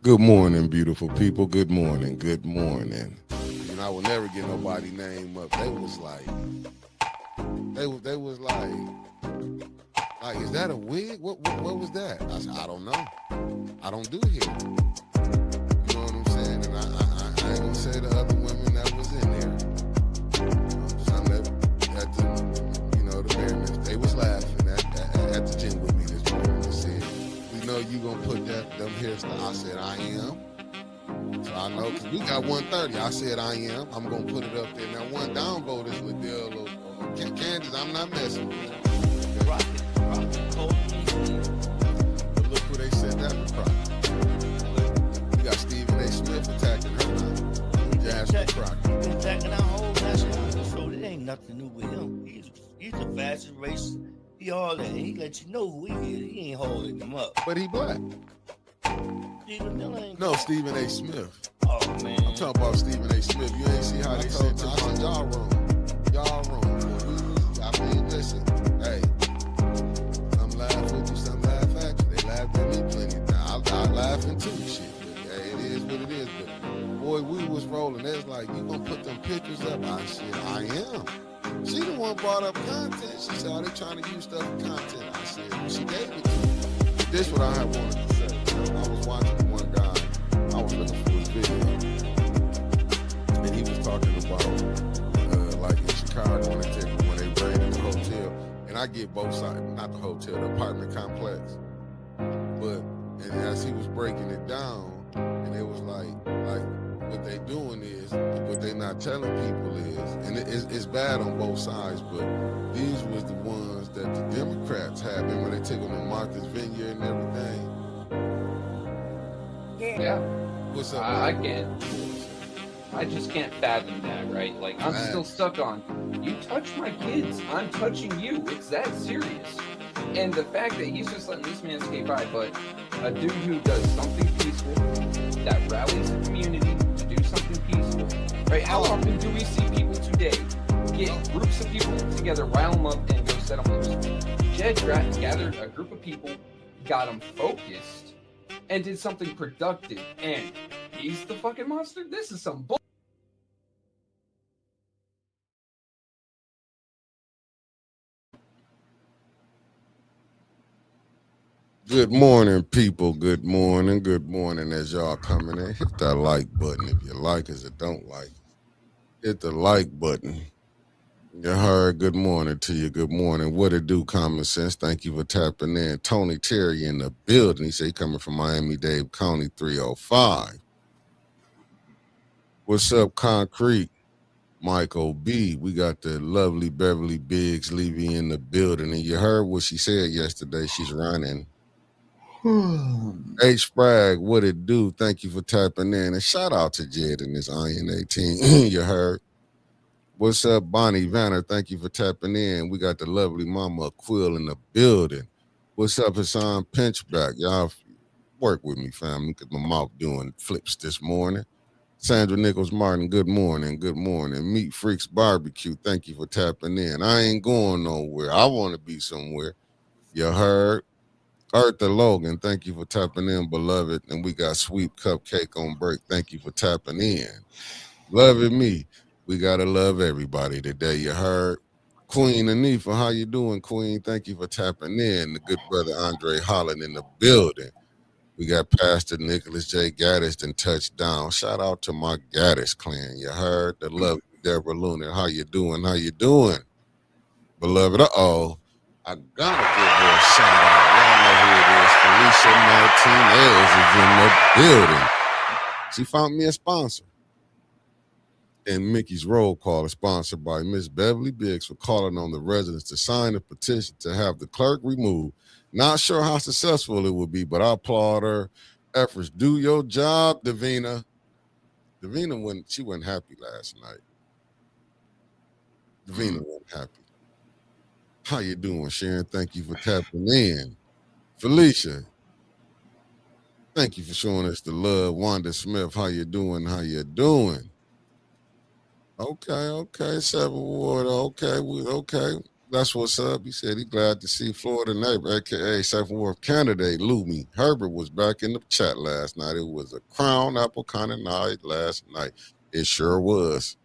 Good morning, beautiful people. Good morning. Good morning. And I will never get nobody name up. They was like, they was like, is that a wig? What was that? I said, I don't know. I don't do hair. You know what I'm saying? And I ain't gonna say the other women that was in there. Some that at the Merriman, they was laughing at the gym with me this morning. They said, we know you gonna put them hairstyle. I said, I am. So I know, because we got 130. I said I am. I'm going to put it up there. Now, one downvote is Liddell or Kansas. I'm not messing with it. Rocket, cold. But look who they said that was Crockett. We got Stephen A. Smith attacking her now. Jasmine Crockett. Been attacking our whole national, so it ain't nothing new with him. He's a fashion racist. He all that. He let you know who he is. He ain't holding them up. But he black. Stephen Miller ain't No, Stephen A. Smith. Oh, man. I'm talking about Stephen A. Smith. You ain't see how they said to us, y'all wrong. Y'all wrong. I mean, listen, hey, some laugh with you, some laugh at you. They laughed at me plenty of times. I'm laughing too, shit. But, hey, it is what it is. But, boy, we was rolling. They was like, you gonna put them pictures up? I said, I am. She the one brought up content. She said, are they trying to use stuff for content? I said, well, she gave it to me. But this what I had wanted to say. I was watching one guy. I was looking for his video, and he was talking about like in Chicago when they raided the hotel. And I get both sides, not the hotel, the apartment complex. But and as he was breaking it down, and it was like what they doing is what they not telling people is, and it's bad on both sides. But these was the ones that the Democrats had. Remember they took them to Martha's Vineyard and everything. Yeah. What's up? I can't. I just can't fathom that, right? Like, I'm still stuck on, you touch my kids, I'm touching you. It's that serious. And the fact that he's just letting this man skate by, but a dude who does something peaceful, that rallies the community to do something peaceful, right? How often do we see people today get groups of people together, rile them up, and go set them loose? Jed gathered a group of people, got them focused, and did something productive, and he's the fucking monster? This is some bull. Good morning, people. Good morning. Good morning as y'all coming in. Hit that like button if you like us or don't like. Hit the like button. You heard good morning to you. Good morning. What it do, Common Sense? Thank you for tapping in. Tony Terry in the building. He say he coming from Miami-Dade County 305. What's up, Concrete? Michael B. We got the lovely Beverly Biggs Levy in the building. And you heard what she said yesterday. She's running. H. Spragg, what it do? Thank you for tapping in. And shout out to Jed and his Iron 18. You heard. What's up, Bonnie Vanner? Thank you for tapping in. We got the lovely Mama Quill in the building. What's up, Hassan Pinchback? Y'all work with me, family, because my mouth doing flips this morning. Sandra Nichols Martin, good morning. Good morning. Meat Freaks Barbecue, thank you for tapping in. I ain't going nowhere. I want to be somewhere. You heard? Eartha Logan, thank you for tapping in, beloved. And we got Sweet Cupcake on break. Thank you for tapping in. Loving me. We gotta love everybody today. You heard? Queen Anifa, how you doing, Queen? Thank you for tapping in. The good brother Andre Holland in the building. We got Pastor Nicholas J. Gaddis and touchdown. Shout out to my Gaddis clan. You heard? The love Deborah Luna. How you doing? How you doing? Beloved, I gotta give her a shout out. Y'all know who it is. Felicia Martinez is in the building. She found me a sponsor. And Mickey's Roll Call is sponsored by Miss Beverly Biggs for calling on the residents to sign a petition to have the clerk removed. Not sure how successful it will be, but I applaud her efforts. Do your job, Davina. Davina she wasn't happy last night. Davina wasn't happy. How you doing, Sharon? Thank you for tapping in. Felicia, thank you for showing us the love. Wanda Smith, how you doing? How you doing? Okay, Seven Ward. Okay. That's what's up. He said he glad to see Florida neighbor, aka Second Ward candidate Lumi Herbert was back in the chat last night. It was a crown apple kind of night last night. It sure was.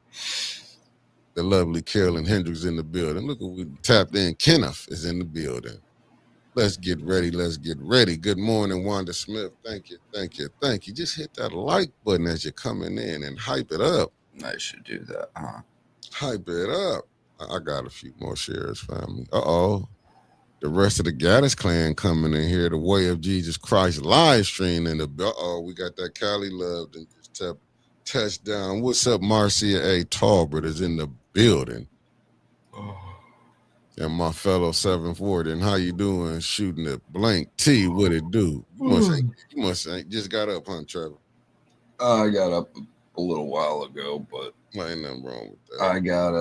The lovely Carolyn Hendricks in the building. Look, we tapped in. Kenneth is in the building. Let's get ready. Let's get ready. Good morning, Wanda Smith. Thank you. Thank you. Thank you. Just hit that like button as you're coming in and hype it up. I should do that, huh? Hype it up. I got a few more shares, family. Uh-oh. The rest of the Gaddis clan coming in here. The Way of Jesus Christ live stream in the... Uh-oh, we got that Cali Love and just touchdown. What's up, Marcia A. Talbert is in the building. And my fellow 740. And how you doing? Shooting the blank T. What it do? You must ain't just got up, huh, Trevor? I got up a little while ago, but ain't nothing wrong with that. I got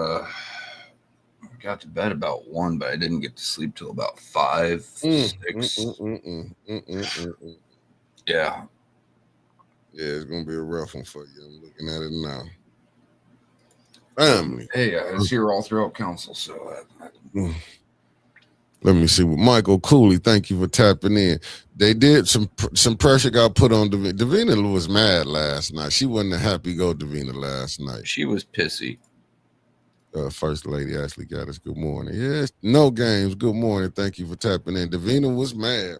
to bed about 1, but I didn't get to sleep till about 5, 6. Yeah. Yeah, it's gonna be a rough one for you. I'm looking at it now. Family. Hey, I was here all throughout council, so let me see what Michael Cooley. Thank you for tapping in. They did some pressure got put on Davina. Davina was mad last night. She wasn't a happy go Davina last night. She was pissy. First Lady Ashley got us. Good morning. Yes, no games. Good morning. Thank you for tapping in. Davina was mad.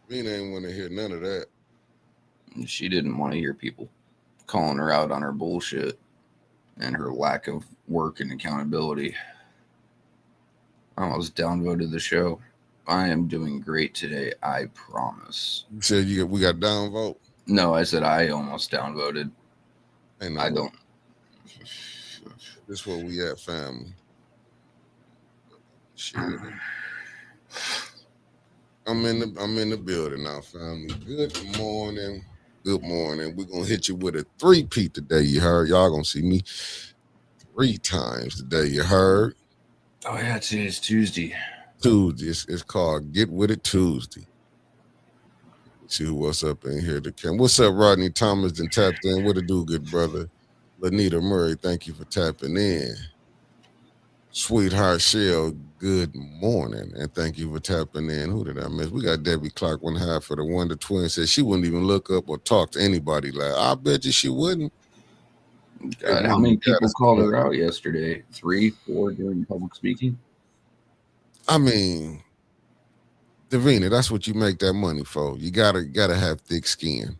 Davina ain't want to hear none of that. She didn't want to hear people calling her out on her bullshit and her lack of work and accountability. I almost downvoted the show. I am doing great today, I promise. You said we got downvote? No, I said I almost downvoted. I don't. This where we at, family. Shit. I'm in the building now, family. Good morning. Good morning. We're gonna hit you with a 3-peat today. You heard? Y'all gonna see me 3 times today. You heard? Oh yeah, today's Tuesday. Tuesday. It's called Get With It Tuesday. Let's see what's up in here. What's up, Rodney Thomas? Then tapped in. What it do, good brother? Lanita Murray, thank you for tapping in. Sweetheart Shell, good morning, and thank you for tapping in. Who did I miss? We got Debbie Clark, 1/2 for the Wonder Twin. Said she wouldn't even look up or talk to anybody. Like, I bet you she wouldn't. God, how many people called her out yesterday? 3, 4 during public speaking? I mean, Davina, that's what you make that money for. You gotta have thick skin.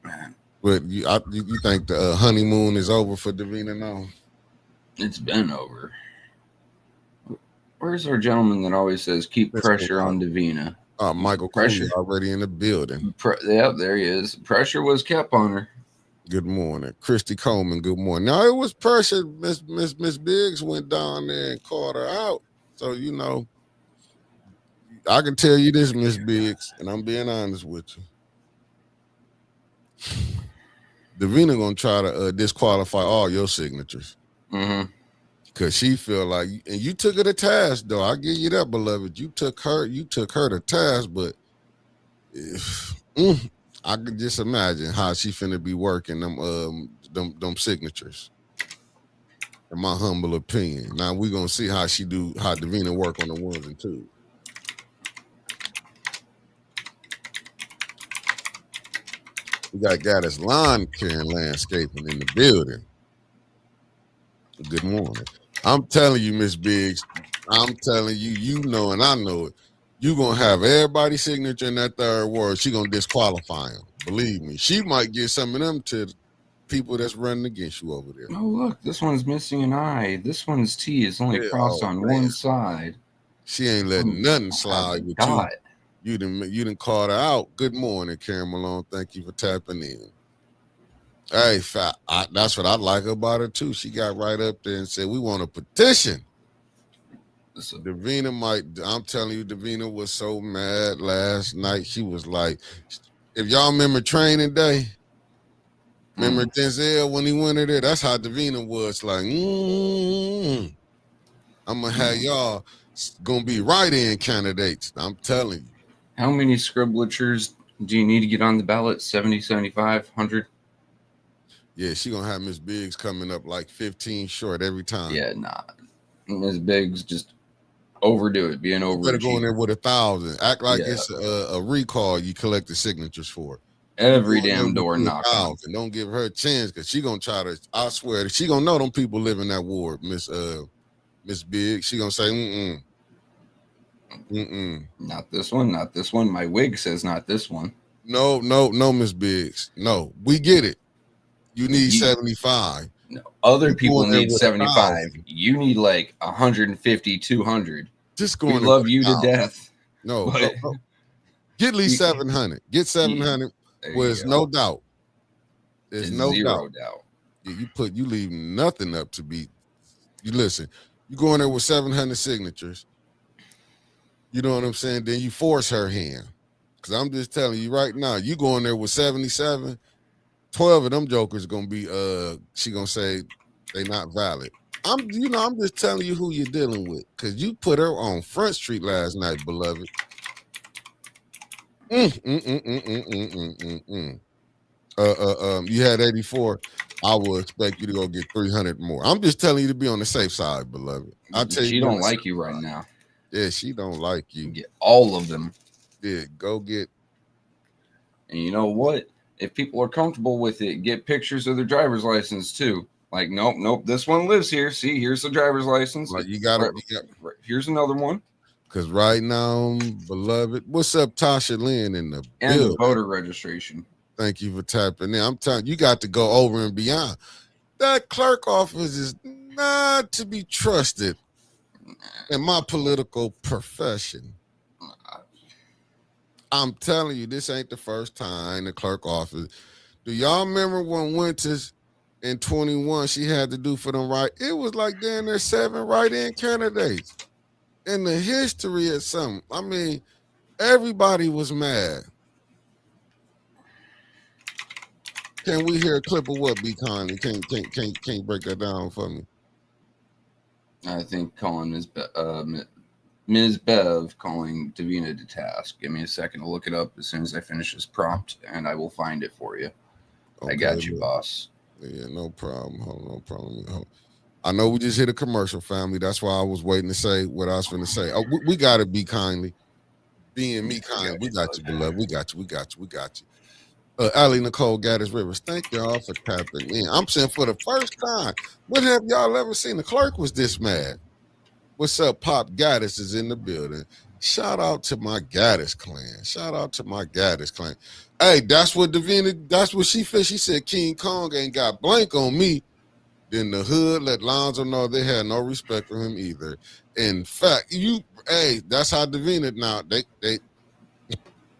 Man. But you think the honeymoon is over for Davina now? It's been over. Where's our gentleman that always says keep pressure on Davina? Michael Pressure already in the building. Yeah, there he is. Pressure was kept on her. Good morning, Christy Coleman. Good morning. Now it was pressure. Miss Biggs went down there and called her out. So you know, I can tell you this, Miss Biggs, and I'm being honest with you. Davina gonna try to disqualify all your signatures. Mm-hmm. Cause she feel like, and you took her to task, though. I give you that, beloved. You took her to task, but I could just imagine how she finna be working them signatures. In my humble opinion. Now we gonna see how Davina work on the 1s and 2s. We got Gaddis Lawn Care and Landscaping in the building. Good morning. I'm telling you, Miss Biggs, I'm telling you, you know, and I know it. You gonna have everybody's signature in that 3rd ward. She gonna disqualify him. Believe me. She might get some of them to the people that's running against you over there. Oh, look, this one's missing an I. This one's T is only crossed on one side. She ain't letting nothing slide with you. You didn't call her out. Good morning, Karen Malone. Thank you for tapping in. Hey, that's what I like about her too. She got right up there and said, "We want a petition." So I'm telling you, Davina was so mad last night. She was like, if y'all remember Training Day, remember Denzel when he went in there? That's how Davina was like, I'm going to have y'all going to be write-in candidates. I'm telling you. How many scriblatures do you need to get on the ballot? 70, 75, 100? Yeah, she going to have Miss Biggs coming up like 15 short every time. Yeah, nah. Ms. Biggs just overdo it, being You better go in overachiever. there with 1,000. Act like Yeah. it's a recall you collected signatures for. Every You go in there damn door with knock on. 1,000. Don't give her a chance because she gonna try to. I swear she gonna know them people live in that ward, Miss Big. She gonna say, Not this one, not this one. My wig says not this one. No, Miss Biggs. No, we get it. You need 75. No, other You people going there need with 75. 1,000. You need like 150, 200. Just We going there love with you to 1,000. death. No, But go. Get at least 700. Get 700. there Where you there's go. no doubt. There's It's no zero doubt. You leave nothing up to be. You listen. You go in there with 700 signatures. You know what I'm saying? Then you force her hand. Because I'm just telling you right now, you go in there with 77, 12 of them jokers gonna be she gonna say they not valid. I'm just telling you who you're dealing with. Cause you put her on Front Street last night, beloved. You had 84. I will expect you to go get 300 more. I'm just telling you to be on the safe side, beloved. I'll tell you. She don't like you right now. Yeah, she don't like you. Get all of them. Yeah, go get. And you know what? If people are comfortable with it, get pictures of their driver's license too. Like, nope, this one lives here. See, here's the driver's license. Like you got it. Right, here's another one. Because right now, beloved, what's up, Tasha Lynn in the and building? The voter registration. Thank you for tapping in. I'm telling you, got to go over and beyond. That clerk office is not to be trusted in my political profession. I'm telling you, this ain't the first time the clerk office. Do y'all remember when Winters in 21 she had to do for them right? It was like damn near 7 write-in candidates in the history of something. I mean, everybody was mad. Can we hear a clip of what, Be Kindly? Can't break that down for me? I think calling Ms. Bev calling Davina to task. Give me a second to look it up as soon as I finish this prompt, and I will find it for you. Okay, I got you, boss. Yeah, no problem. No problem. I know we just hit a commercial, family. That's why I was waiting to say what I was going to say. Oh, we got to Be Kindly. Being me kind. We got you, beloved. We got you. Allie Nicole Gaddis Rivers, thank y'all for tapping in. I'm saying for the first time, when have y'all ever seen the clerk was this mad? What's up, Pop Gaddis is in the building. Shout out to my Gaddis clan. Hey, that's what Davina, that's what she said. She said King Kong ain't got blank on me. Then the hood let Lonzo know they had no respect for him either. In fact, that's how Davina now,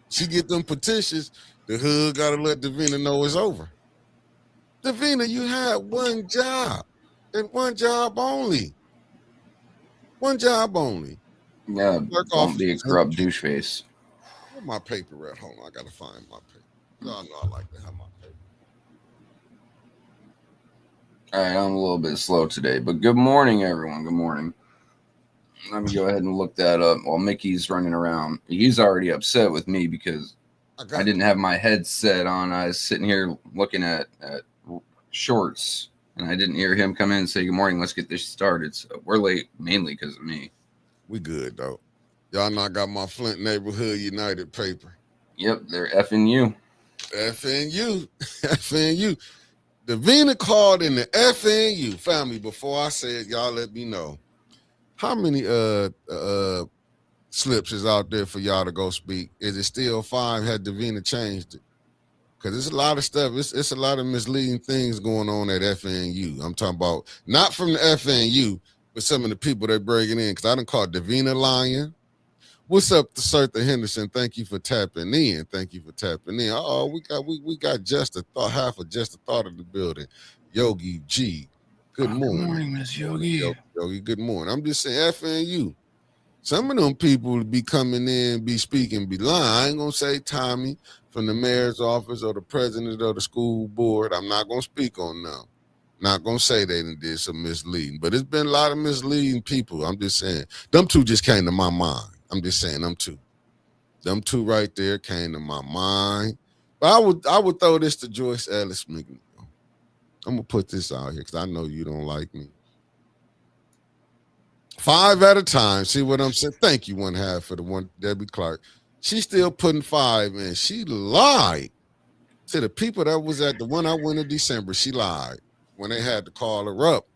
she get them petitions. The hood got to let Davina know it's over. Davina, you had one job and one job only. Yeah, don't be a corrupt douche face. Where my paper at? Hold on, I got to find my paper. Y'all know I like to have my paper. All right, I'm a little bit slow today, but good morning, everyone. Good morning. Let me go ahead and look that up while Mickey's running around. He's already upset with me because I didn't have my headset on. I was sitting here looking at shorts, and I didn't hear him come in and say, good morning, let's get this started. So we're late mainly because of me. We good, though. Y'all not got my Flint Neighborhood United paper. Yep, they're effing you. Davina called in the FNU. Family, before I say it, y'all let me know. How many slips is out there for y'all to go speak? Is it still 5? Had Davina changed it? Because there's a lot of stuff. It's a lot of misleading things going on at FNU. I'm talking about not from the FNU, but some of the people they're bringing in. Because I done called Davina lying. What's up to Sertha Henderson? Thank you for tapping in. Oh, we got just a thought, half of just a thought of the building. Yogi G. Good morning. Good morning, Miss Yogi. Yogi, good morning. I'm just saying FNU. Some of them people be coming in, be speaking, be lying. I ain't gonna say Tommy from the mayor's office or the president of the school board. I'm not gonna speak on them. Not gonna say they did some misleading, but it's been a lot of misleading people. I'm just saying them two just came to my mind. I'm just saying them two right there came to my mind. But I would throw this to Joyce Ellis McNeil. I'm gonna put this out here because I know you don't like me. 5 at a time. See what I'm saying? Thank you, one half for the one Debbie Clark. She's still putting 5 in. She lied to the people that was at the one I went in December. She lied when they had to call her up.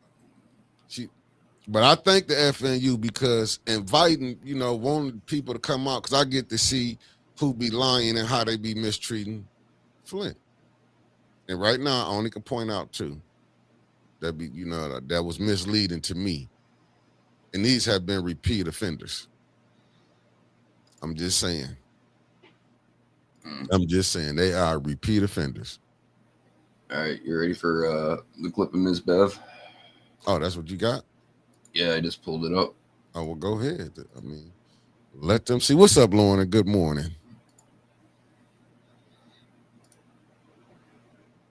But I thank the FNU because inviting, wanting people to come out because I get to see who be lying and how they be mistreating Flint. And right now, I only can point out 2 that was misleading to me. And these have been repeat offenders. I'm just saying. They are repeat offenders. All right, you ready for the clip of Ms. Bev? Oh, that's what you got? Yeah, I just pulled it up. Oh, well, go ahead. I mean, let them see. What's up, Lorna? Good morning.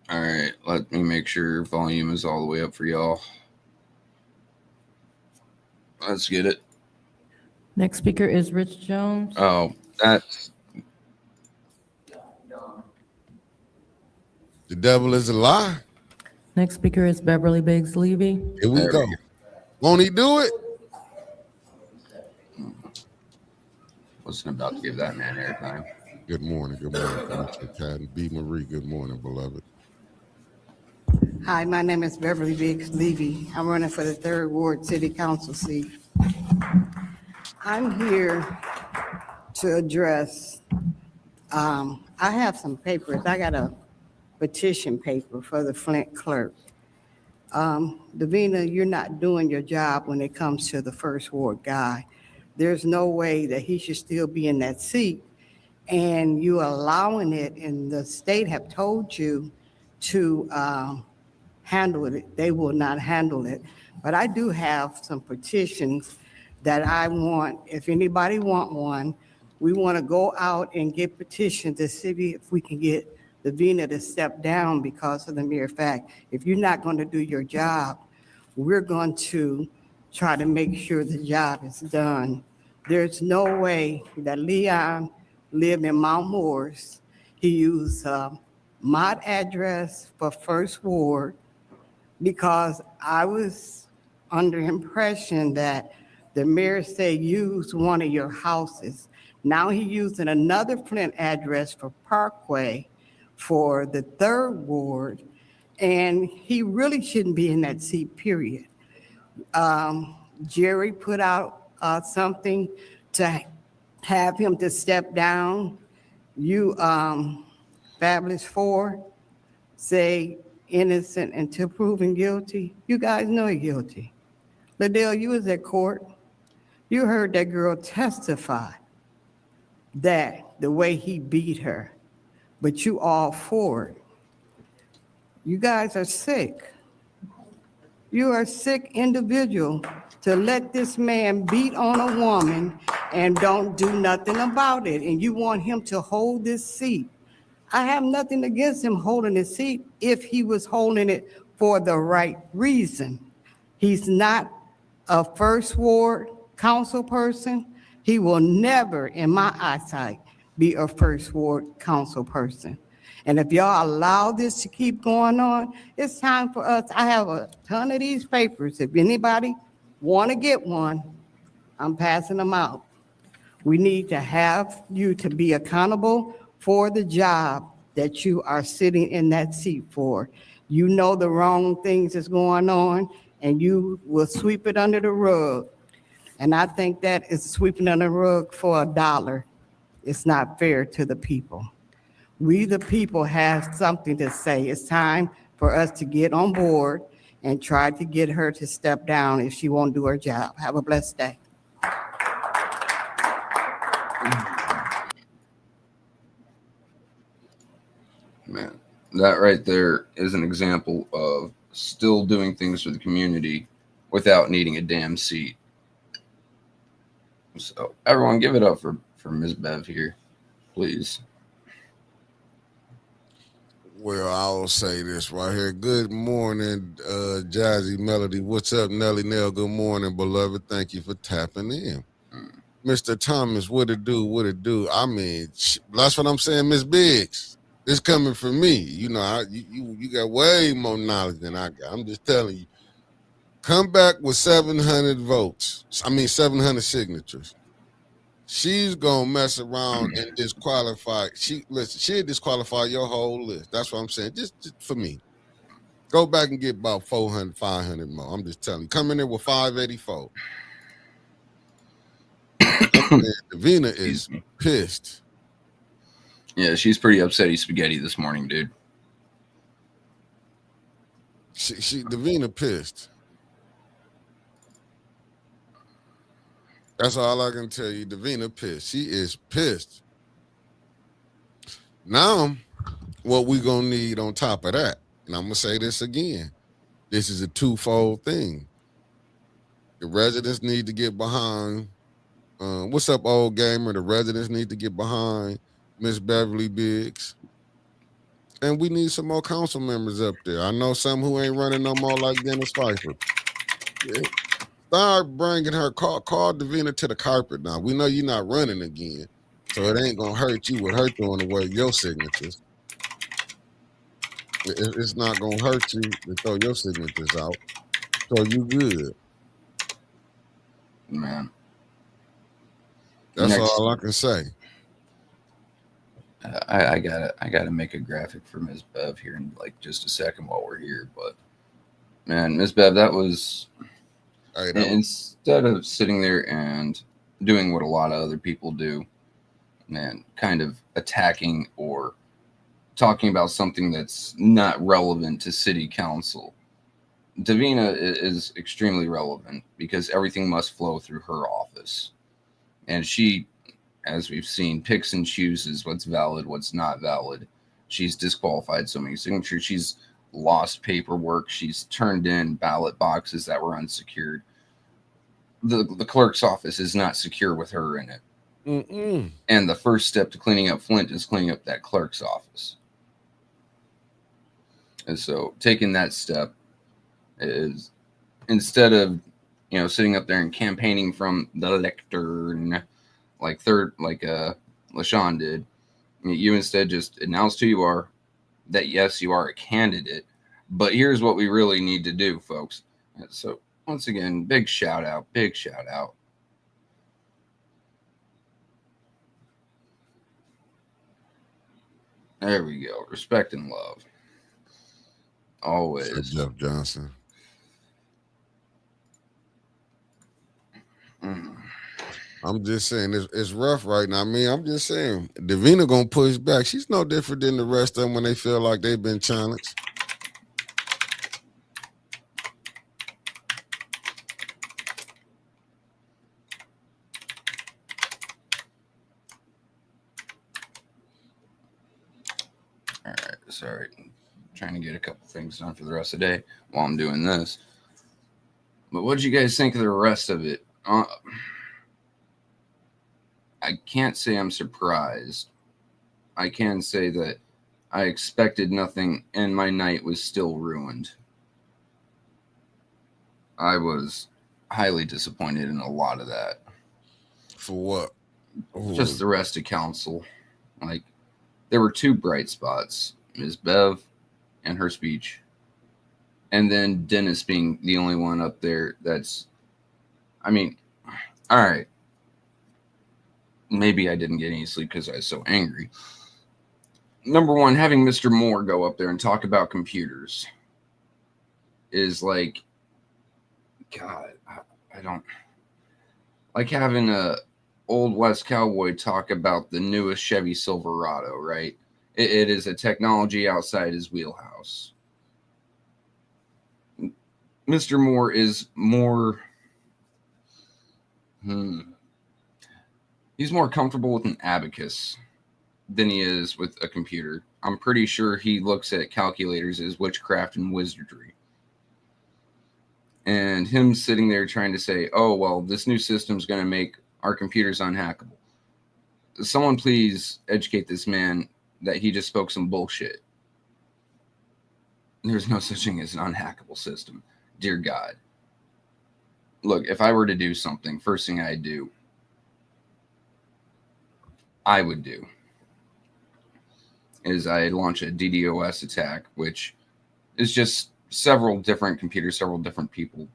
All right, let me make sure volume is all the way up for y'all. Let's get it. Next speaker is Rich Jones. Oh, that's... The devil is a lie. Next speaker is Beverly Biggs Levy. Here we go. Won't he do it? Wasn't about to give that man airtime. Good morning. Good morning. B. Marie, good morning, beloved. Hi, my name is Beverly Biggs Levy. I'm running for the 3rd Ward City Council seat. I'm here to address, I have some papers. I got a petition paper for the Flint clerk. Davina, you're not doing your job when it comes to the 1st Ward guy. There's no way that he should still be in that seat, and you allowing it, and the state have told you to handle it. They will not handle it. But I do have some petitions that I want, if anybody want one, we want to go out and get petitions to see if we can get Davina to step down because of the mere fact, if you're not going to do your job, we're going to try to make sure the job is done. There's no way that Leon lived in Mount Morris. He used my address for 1st Ward because I was under impression that the mayor said use one of your houses. Now he using another Flint address for Parkway for the 3rd Ward, and he really shouldn't be in that seat, period. Jerry put out something to have him to step down. You, Fabulous 4, say innocent until proven guilty. You guys know you're guilty. Liddell, you was at court. You heard that girl testify that the way he beat her, but you all for it. You guys are sick. You are a sick individual to let this man beat on a woman and don't do nothing about it. And you want him to hold this seat. I have nothing against him holding his seat if he was holding it for the right reason. He's not a 1st Ward council person. He will never, in my eyesight, be a 1st Ward council person. And if y'all allow this to keep going on, it's time for us. I have a ton of these papers. If anybody want to get one, I'm passing them out. We need to have you to be accountable for the job that you are sitting in that seat for. You know the wrong things that's going on, and you will sweep it under the rug. And I think that is sweeping under the rug for $1. It's not fair to the people. We, the people, have something to say. It's time for us to get on board and try to get her to step down if she won't do her job. Have a blessed day. Man, that right there is an example of still doing things for the community without needing a damn seat. So everyone give it up for Ms. Bev here, please. Well, I'll say this right here. Good morning, Jazzy Melody. What's up, Nelly Nell? Good morning, beloved. Thank you for tapping in. Mr. Thomas, what it do? What it do? I mean, that's what I'm saying, Miss Biggs. It's coming from me. You know, you got way more knowledge than I got. I'm just telling you. come back with 700 votes. I mean, 700 signatures. She's gonna mess around and disqualify. She'll disqualify your whole list. That's what I'm saying. Just for me. Go back and get about 400, 500 more. I'm just telling you. Come in there with 584. Davina is pissed. Yeah, she's pretty upsetty spaghetti this morning, dude. Davina pissed. That's all I can tell you. Davina pissed. She is pissed. Now, what we gonna need on top of that, and I'm gonna say this again. This is a twofold thing. The residents need to get behind. What's up, old gamer? The residents need to get behind Miss Beverly Biggs. And we need some more council members up there. I know some who ain't running no more like Dennis Pfeiffer. Yeah. Start bringing her, call Davina to the carpet now. We know you're not running again, so it ain't going to hurt you with her throwing away your signatures. It's not going to hurt you to throw your signatures out. So you good. Man. That's all I can say. I gotta make a graphic for Ms. Bev here in like just a second while we're here. But man, Ms. Bev, that was instead of sitting there and doing what a lot of other people do, man, kind of attacking or talking about something that's not relevant to city council. Davina is extremely relevant because everything must flow through her office. And she, as we've seen, picks and chooses what's valid, what's not valid. She's disqualified so many signatures. She's lost paperwork. She's turned in ballot boxes that were unsecured. The clerk's office is not secure with her in it. Mm-mm. And the first step to cleaning up Flint is cleaning up that clerk's office. And so taking that step is, instead of, sitting up there and campaigning from the lectern like LaShawn did, you instead just announced who you are, that yes, you are a candidate, but here's what we really need to do, folks. So once again, big shout out. There we go. Respect and love. Always. Sir Jeff Johnson. I'm just saying it's rough right now. I mean, I'm just saying Davina gonna push back. She's no different than the rest of them when they feel like they've been challenged. All right, sorry. I'm trying to get a couple things done for the rest of the day while I'm doing this. But what did you guys think of the rest of it? I can't say I'm surprised. I can say that I expected nothing and my night was still ruined. I was highly disappointed in a lot of that. For what? Ooh. Just the rest of council. Like, there were two bright spots. Ms. Bev and her speech. And then Dennis being the only one up there that's... I mean, all right. Maybe I didn't get any sleep because I was so angry. Number one, having Mr. Moore go up there and talk about computers is like, God, I don't like having a old West cowboy talk about the newest Chevy Silverado, right? It is a technology outside his wheelhouse. Mr. Moore is more... He's more comfortable with an abacus than he is with a computer. I'm pretty sure he looks at calculators as witchcraft and wizardry. And him sitting there trying to say, oh, well, this new system's going to make our computers unhackable. Someone please educate this man that he just spoke some bullshit. There's no such thing as an unhackable system. Dear God. Look, if I were to do something, first thing I would do is I'd launch a DDoS attack, which is just several different computers, several different people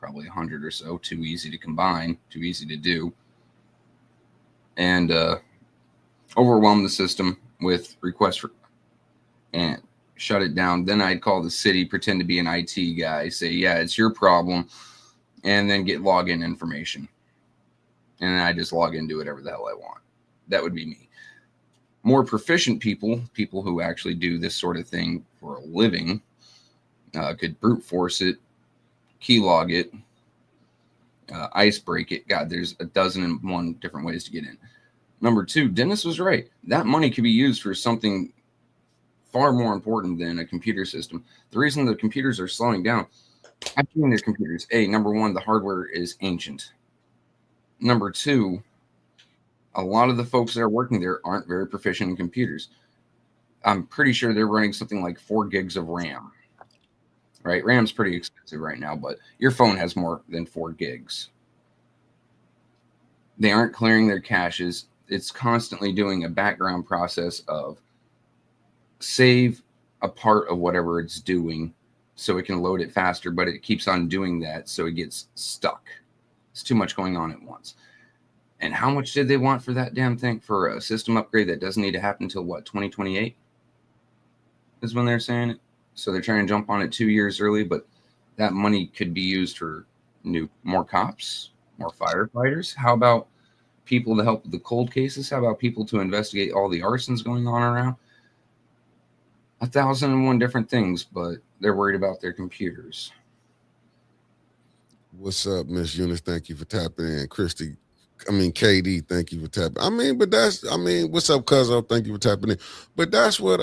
probably 100 or so. Too easy to combine, too easy to do, and overwhelm the system with requests for, and shut it down. Then I'd call the city, pretend to be an IT guy, say, yeah, it's your problem, and then get login information. And then I just log in, do whatever the hell I want. That would be me. More proficient people who actually do this sort of thing for a living, could brute force it, keylog it, ice break it. God, there's 1,001 different ways to get in. Number two, Dennis was right. That money could be used for something far more important than a computer system. The reason the computers are slowing down, I've seen their computers. Number one, the hardware is ancient. Number two, a lot of the folks that are working there aren't very proficient in computers. I'm pretty sure they're running something like 4 gigs of RAM. Right? RAM's pretty expensive right now, but your phone has more than 4 gigs. They aren't clearing their caches. It's constantly doing a background process of save a part of whatever it's doing so it can load it faster, but it keeps on doing that, so it gets stuck. It's too much going on at once. And how much did they want for that damn thing for a system upgrade that doesn't need to happen until what, 2028 is when they're saying it? So they're trying to jump on it 2 years early, but that money could be used for more cops, more firefighters. How about people to help with the cold cases? How about people to investigate all the arsons going on around? 1,001 different things, but they're worried about their computers. What's up, Miss Eunice? Thank you for tapping in. KD, thank you for tapping. What's up, Cuzzo? Thank you for tapping in. But that's what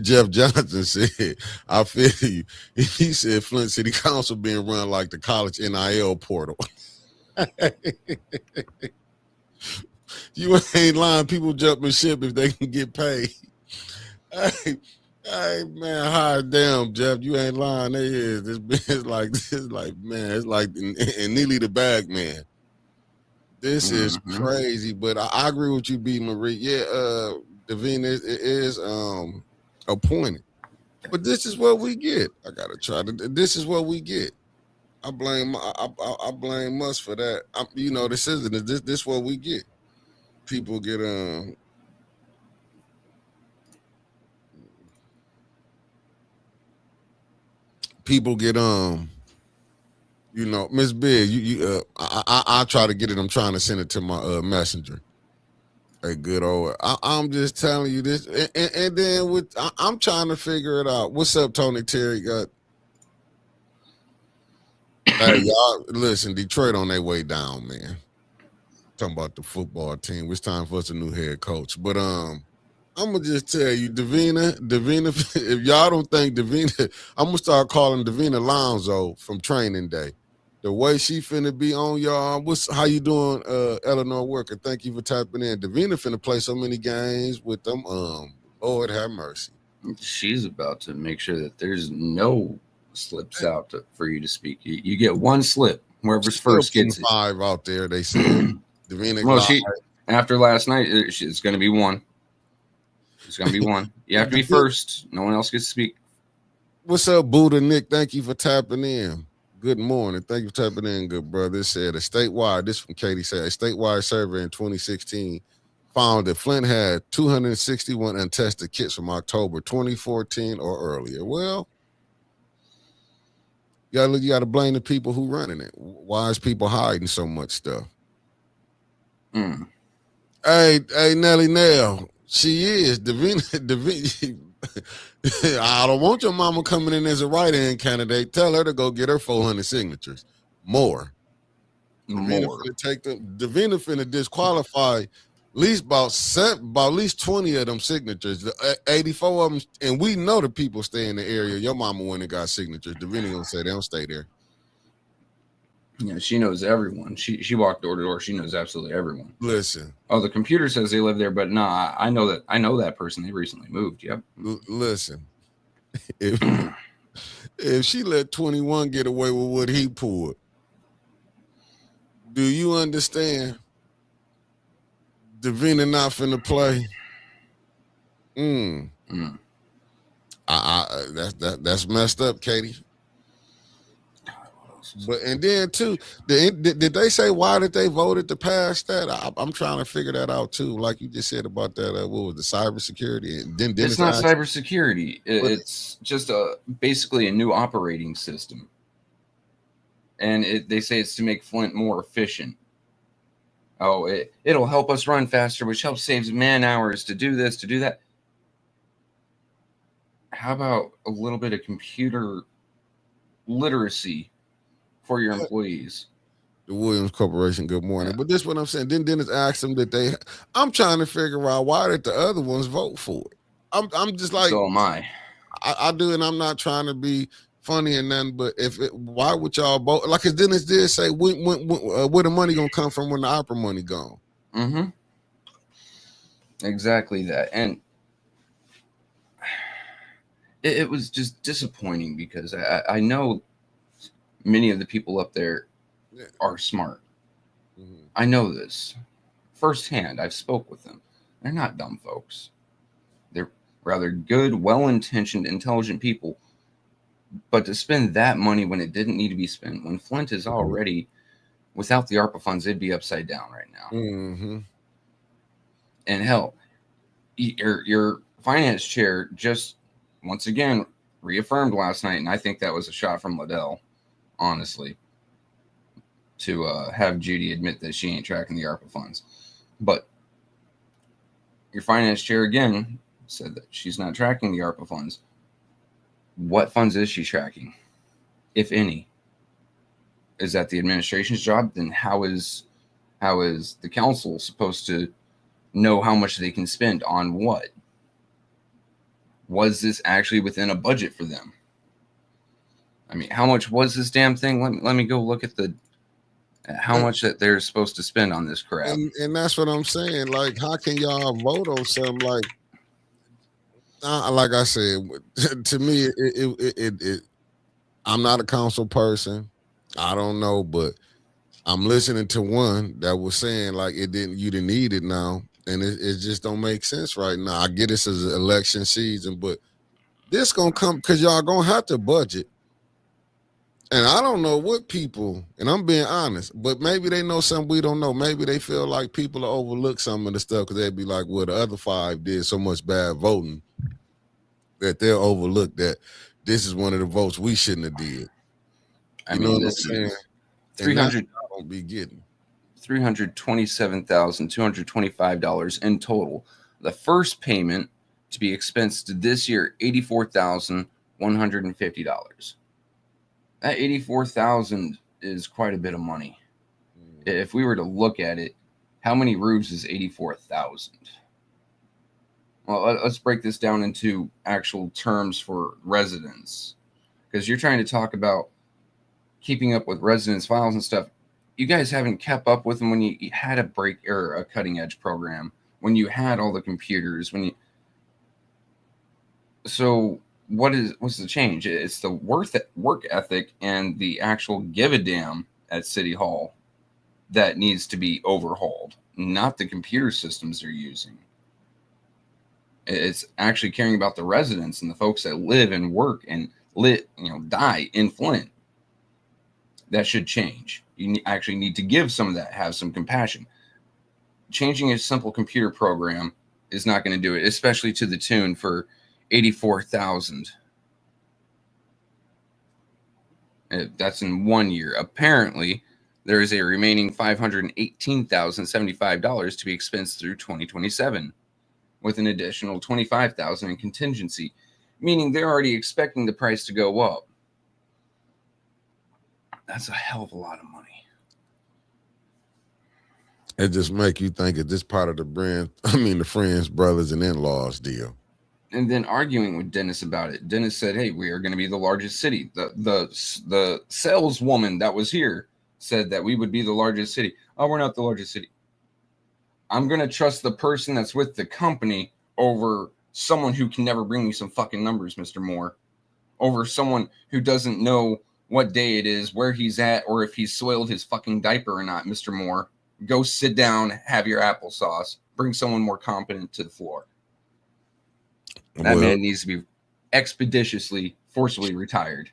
Jeff Johnson said. I feel you. He said Flint City Council being run like the college NIL portal. You ain't lying. People jumping ship if they can get paid. Hey man, hi damn Jeff, you ain't lying. They is this like man, it's like and Neely the bag man. This is crazy, but I agree with you, B Marie. Yeah, Davina is appointed, but this is what we get. I gotta try to. This is what we get. I blame us for that. This isn't this. This what we get. People get Miss Big, I try to get it. I'm trying to send it to my messenger. A good old. I'm just telling you this, and then I'm trying to figure it out. What's up, Tony Terry? Hey y'all, listen, Detroit on their way down, man. Talking about the football team. It's time for us a new head coach. But I'm gonna just tell you, Davina. If y'all don't think Davina, I'm gonna start calling Davina Alonzo from Training Day. The way she finna be on y'all. How you doing, Eleanor Worker? Thank you for tapping in. Davina finna play so many games with them. Lord have mercy. She's about to make sure that there's no slips out for you to speak. You get one slip. Whoever's first gets it. 5 out there. They said Davina. Well, after last night, it's going to be one. It's going to be one. You have to be first. No one else gets to speak. What's up, Buddha Nick? Thank you for tapping in. Good morning. Thank you for tapping in, good brother. It said this from Katie said, a statewide survey in 2016 found that Flint had 261 untested kits from October 2014 or earlier. Well, you got to blame the people who running it. Why is people hiding so much stuff? Hey, Nelly Nell, she is. Davina. I don't want your mama coming in as a write-in candidate. Tell her to go get her 400 signatures. More. Davina finna disqualify at least about least 20 of them signatures. 84 of them, and we know the people stay in the area. Your mama went and got signatures. Davina gonna say they don't stay there. Yeah, she knows everyone. She walked door to door. She knows absolutely everyone. Listen. Oh, the computer says they live there, but no, I know that person. They recently moved. Yep. Listen. If she let 21 get away with what he pulled, do you understand? Davina not finna play. That's messed up, Katie. But and then too, did they say why did they voted to pass that? I'm trying to figure that out too. Like you just said about that, what was the cybersecurity? And then It's not cybersecurity. It's just basically a new operating system, and they say it's to make Flint more efficient. Oh, it'll help us run faster, which helps save man hours to do this, to do that. How about a little bit of computer literacy for your employees? The Williams Corporation, good morning. Yeah. But this is what I'm saying. Then Dennis asked them that I'm trying to figure out why did the other ones vote for it. I'm just like, so am I. I do, and I'm not trying to be funny and nothing, but why would y'all vote? Like as Dennis did say, where the money gonna come from when the opera money gone? Mm-hmm. Exactly that. And it was just disappointing because I know many of the people up there are smart. Mm-hmm. I know this firsthand. I've spoke with them. They're not dumb folks. They're rather good, well-intentioned, intelligent people. But to spend that money when it didn't need to be spent, when Flint is already, without the ARPA funds, it'd be upside down right now. Mm-hmm. And hell, your finance chair just once again reaffirmed last night, and I think that was a shot from Liddell, honestly, to have Judy admit that she ain't tracking the ARPA funds. But your finance chair again said that she's not tracking the ARPA funds. What funds is she tracking, if any? Is that the administration's job? Then how is the council supposed to know how much they can spend on what? Was this actually within a budget for them? I mean, how much was this damn thing? Let me go look at how much that they're supposed to spend on this crap. And that's what I'm saying. Like, how can y'all vote on something like I said, to me, I'm not a council person. I don't know, but I'm listening to one that was saying like you didn't need it now. And it just don't make sense right now. I get this as election season, but this gonna come because y'all gonna have to budget. And I don't know what people, and I'm being honest, but maybe they know something we don't know. Maybe they feel like people will overlook some of the stuff because they'd be like, well, the other 5 did so much bad voting that they'll overlook that this is one of the votes we shouldn't have did. I mean, this is 300 don't be getting $327,225 in total. The first payment to be expensed this year, $84,150. That $84,000 is quite a bit of money. If we were to look at it, how many roofs is $84,000? Well, let's break this down into actual terms for residents, because you're trying to talk about keeping up with residents' files and stuff. You guys haven't kept up with them when you had a cutting edge program, when you had all the computers, so what's the change? It's the work ethic and the actual give a damn at City Hall that needs to be overhauled, not the computer systems they're using. It's actually caring about the residents and the folks that live and work and die in Flint. That should change. You actually need to give some of that, have some compassion. Changing a simple computer program is not going to do it, especially to the tune for $84,000. That's in 1 year. Apparently, there is a remaining $518,075 to be expensed through 2027, with an additional $25,000 in contingency, meaning they're already expecting the price to go up. That's a hell of a lot of money. It just make you think, is this part of the friends, brothers, and in-laws deal? And then arguing with Dennis about it. Dennis said, hey, we are going to be the largest city. The saleswoman that was here said that we would be the largest city. Oh, we're not the largest city. I'm going to trust the person that's with the company over someone who can never bring me some fucking numbers, Mr. Moore. Over someone who doesn't know what day it is, where he's at, or if he's soiled his fucking diaper or not, Mr. Moore. Go sit down, have your applesauce. Bring someone more competent to the floor. That man needs to be expeditiously, forcibly retired.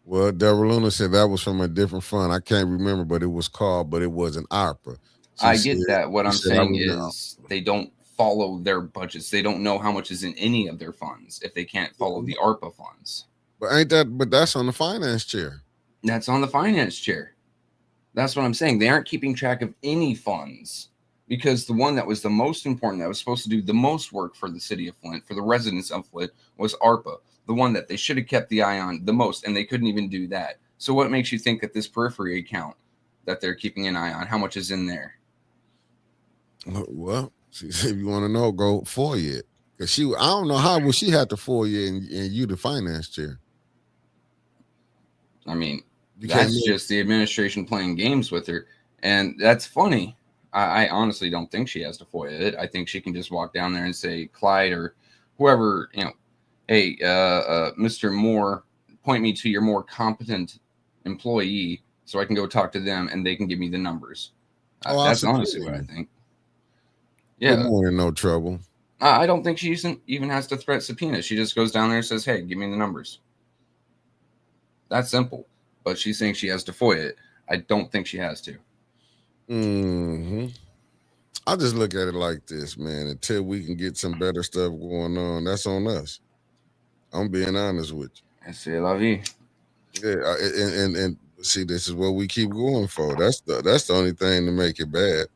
Well, Deborah Luna said that was from a different fund. I can't remember, but it was called, but it wasn't ARPA. I get that. What she I'm said I saying would know. is they don't follow their budgets. They don't know how much is in any of their funds if they can't follow the ARPA funds. But that's on the finance chair. That's on the finance chair. That's what I'm saying. They aren't keeping track of any funds because the one that was the most important, that was supposed to do the most work for the city of Flint, for the residents of Flint, was ARPA, the one that they should have kept the eye on the most, and they couldn't even do that. So what makes you think that this periphery account that they're keeping an eye on, how much is in there? Well, if you want to know, go FOIA it. Because I don't know how would she have to FOIA and you the finance chair. I mean, You that's just the administration playing games with her. And that's funny. I honestly don't think she has to FOIA it. I think she can just walk down there and say, Clyde or whoever, hey, Mr. Moore, point me to your more competent employee so I can go talk to them and they can give me the numbers. That's honestly what I think. Yeah. Put Moore in no trouble. I don't think she even has to threat subpoena. She just goes down there and says, hey, give me the numbers. That's simple. But she's saying she has to FOIA it. I don't think she has to. I just look at it like this, man. Until we can get some better stuff going on, that's on us. I'm being honest with you. C'est la vie. Yeah, and see, this is what we keep going for. That's the only thing to make it bad.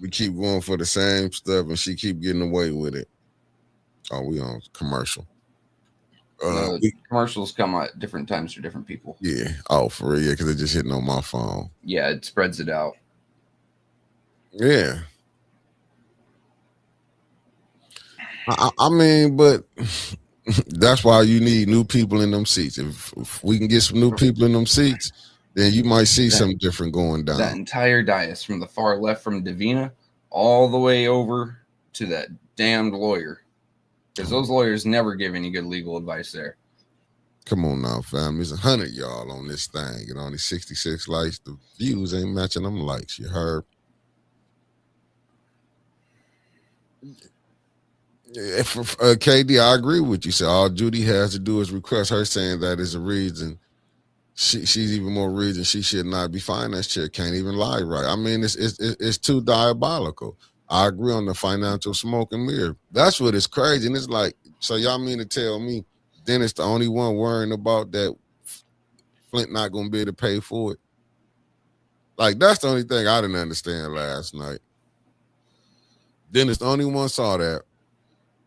We keep going for the same stuff, and she keep getting away with it. Oh, we on commercial. Commercials come at different times for different people. Yeah. Oh, for real? Yeah, because they're just hitting on my phone. Yeah, it spreads it out. Yeah. I mean, but that's why you need new people in them seats. If we can get some new people in them seats, then you might see something different going down. That entire dais from the far left from Davina all the way over to that damned lawyer. Because those lawyers never give any good legal advice there. Come on now, fam. There's 100 y'all on this thing and only 66 likes. The views ain't matching them likes. You heard? Yeah, for KD, I agree with you. So all Judy has to do is request her saying that is a reason. She's even more reason she should not be finance chair. Can't even lie right. I mean, it's too diabolical. I agree on the financial smoke and mirror. That's what is crazy. And it's like, so y'all mean to tell me Dennis the only one worrying about that Flint not going to be able to pay for it? Like, that's the only thing I didn't understand last night. Dennis the only one saw that.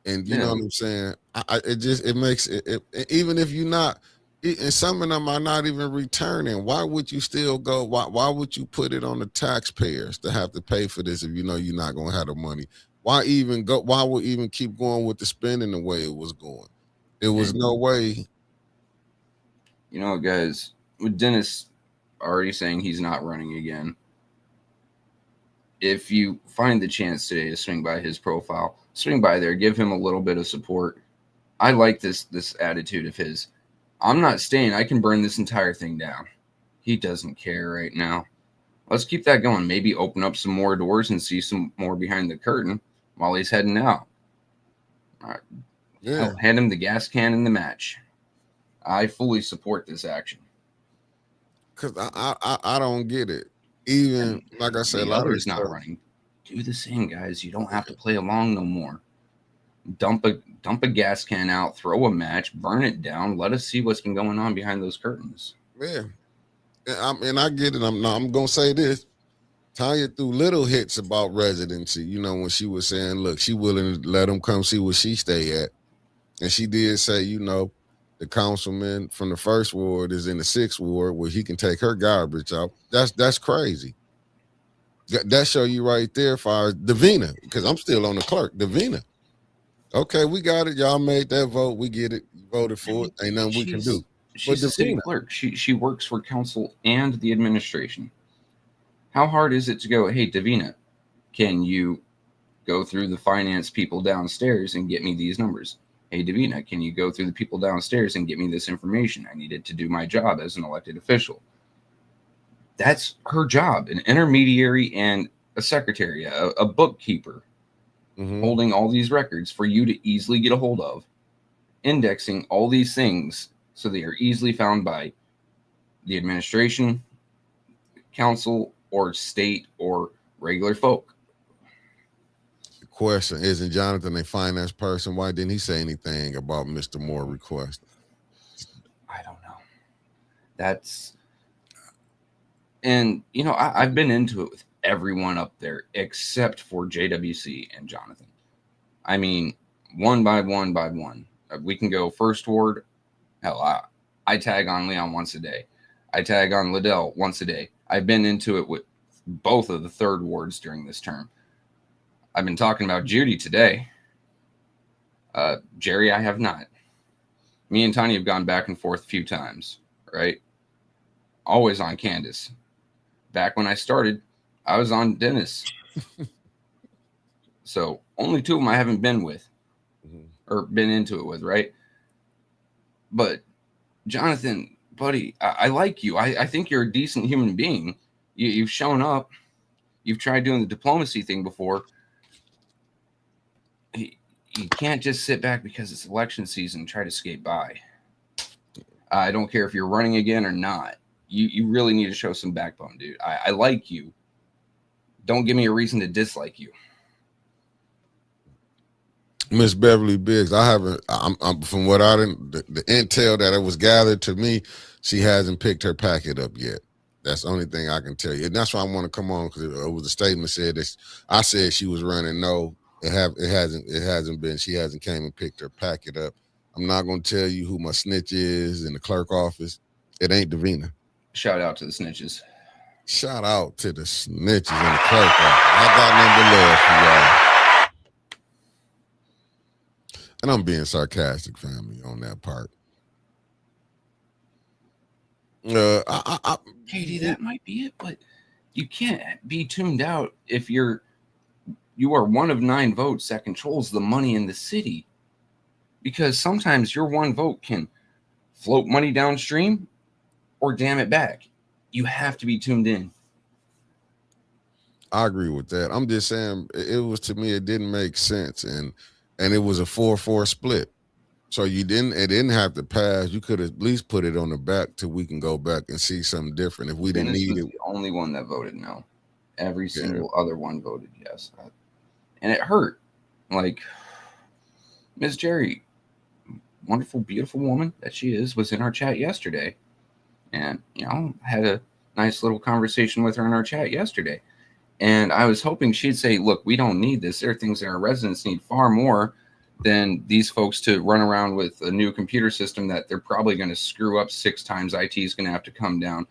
And you know what I'm saying? It makes it even if you're not, and some of them are not even returning. Why would you still go? Why would you put it on the taxpayers to have to pay for this if you know you're not going to have the money? Why even go? Why would even keep going with the spending the way it was going? There was no way. You know, guys, with Dennis already saying he's not running again, if you find the chance today to swing by his profile, swing by there, give him a little bit of support. I like this attitude of his. I'm not staying. I can burn this entire thing down. He doesn't care right now. Let's keep that going. Maybe open up some more doors and see some more behind the curtain while he's heading out. All right. Yeah. I'll hand him the gas can in the match. I fully support this action. Because I don't get it. Even, like I said, the others not running. Do the same, guys. You don't have to play along no more. Dump a gas can out, throw a match, burn it down. Let us see what's been going on behind those curtains. Yeah. And I get it. I'm going to say this. Tanya threw little hits about residency, you know, when she was saying, look, she willing to let them come see where she stay at. And she did say, you know, the councilman from the 1st ward is in the 6th ward where he can take her garbage out. That's crazy. That show you right there for Davina, because I'm still on the clerk. Davina. Okay, we got it. Y'all made that vote. We get it. You voted for it. Ain't nothing we can do. She's a city clerk. She works for council and the administration. How hard is it to go, hey, Davina, can you go through the finance people downstairs and get me these numbers? Hey, Davina, can you go through the people downstairs and get me this information? I need it to do my job as an elected official. That's her job, an intermediary and a secretary, a bookkeeper, holding all these records for you to easily get a hold of indexing all these things so they are easily found by the administration, council, or state, or regular folk. The question isn't Jonathan a finance person? Why didn't he say anything about Mr. Moore request? I don't know. And you know, I've been into it with everyone up there except for JWC and Jonathan. I mean, one by one. We can go first ward. Hell, I tag on Leon once a day. I tag on Liddell once a day. I've been into it with both of the third wards during this term. I've been talking about Judy today. Jerry, I have not. Me and Tanya have gone back and forth a few times, right? Always on Candace. Back when I started, I was on Dennis. So only two of them I haven't been with or been into it with, right? But Jonathan, buddy, I like you. I think you're a decent human being. You've shown up. You've tried doing the diplomacy thing before. You can't just sit back because it's election season and try to skate by. I don't care if you're running again or not. You really need to show some backbone, dude. I like you. Don't give me a reason to dislike you. Miss Beverly Biggs, I'm from what I didn't, the intel that it was gathered to me, she hasn't picked her packet up yet. That's the only thing I can tell you. And that's why I want to come on, because it was a statement said that I said she was running. No, it hasn't been. She hasn't came and picked her packet up. I'm not going to tell you who my snitch is in the clerk office. It ain't Davina. Shout out to the snitches. Shout out to the snitches in the clerk office. I got number love for y'all. And I'm being sarcastic, family, on that part. Katie, that might be it, but you can't be tuned out if you are one of 9 votes that controls the money in the city. Because sometimes your one vote can float money downstream or dam it back. You have to be tuned in. I agree with that. I'm just saying, it was, to me, it didn't make sense. And it was a 4-4 split. So it didn't have to pass. You could at least put it on the back till we can go back and see something different. If we didn't need it. The only one that voted no. Every single other one voted yes. And it hurt. Like, Miss Jerry, wonderful, beautiful woman that she is, was in our chat yesterday. And, you know, had a nice little conversation with her in our chat yesterday. And I was hoping she'd say, look, we don't need this. There are things that our residents need far more than these folks to run around with a new computer system that they're probably going to screw up 6 times. IT is going to have to come down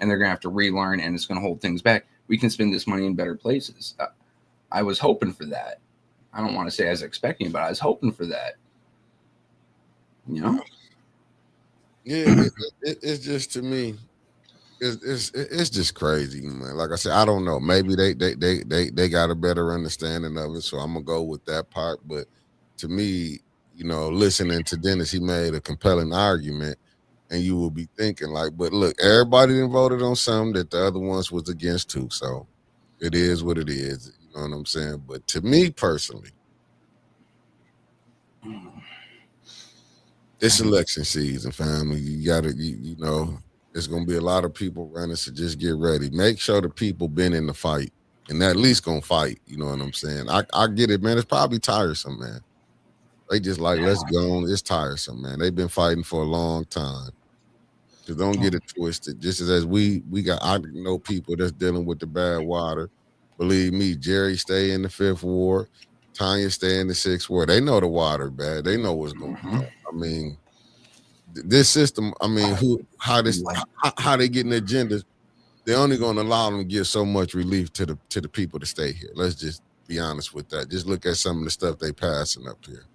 and they're going to have to relearn, and it's going to hold things back. We can spend this money in better places. I was hoping for that. I don't want to say I was expecting, but I was hoping for that. You know? Yeah, it's just, to me, it's just crazy, man. Like I said, I don't know. Maybe they got a better understanding of it, so I'm gonna go with that part. But to me, you know, listening to Dennis, he made a compelling argument, and you will be thinking like, but look, everybody done voted on something that the other ones was against too. So it is what it is. You know what I'm saying? But to me personally, it's election season, family. You gotta, you know. There's going to be a lot of people running, so just get ready. Make sure the people been in the fight and at least going to fight. You know what I'm saying? I get it, man. It's probably tiresome, man. They just like, let's go on. It's tiresome, man. They've been fighting for a long time. Just don't get it twisted. Just as we got, I know people that's dealing with the bad water. Believe me, Jerry stay in the 5th ward. Tanya stay in the 6th ward. They know the water bad. They know what's going on. I mean, this system, I mean, how they getting agendas, they're only going to allow them to give so much relief to the people to stay here. Let's just be honest with that. Just look at some of the stuff they passing up here.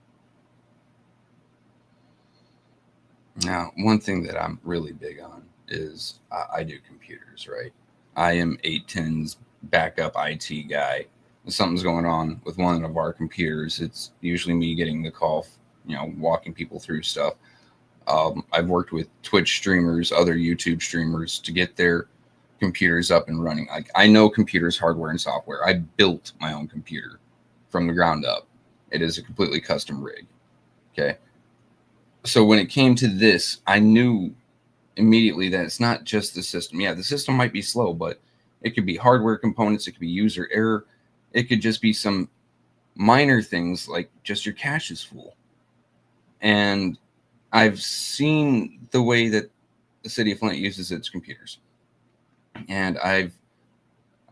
Now, one thing that I'm really big on is I do computers, right? I am 810's backup IT guy. If something's going on with one of our computers, it's usually me getting the call, you know, walking people through stuff. I've worked with Twitch streamers, other YouTube streamers to get their computers up and running. Like, I know computers, hardware, and software. I built my own computer from the ground up. It is a completely custom rig. Okay. So when it came to this, I knew immediately that it's not just the system. Yeah, the system might be slow, but it could be hardware components, it could be user error, it could just be some minor things like just your cache is full. And I've seen the way that the city of Flint uses its computers. And I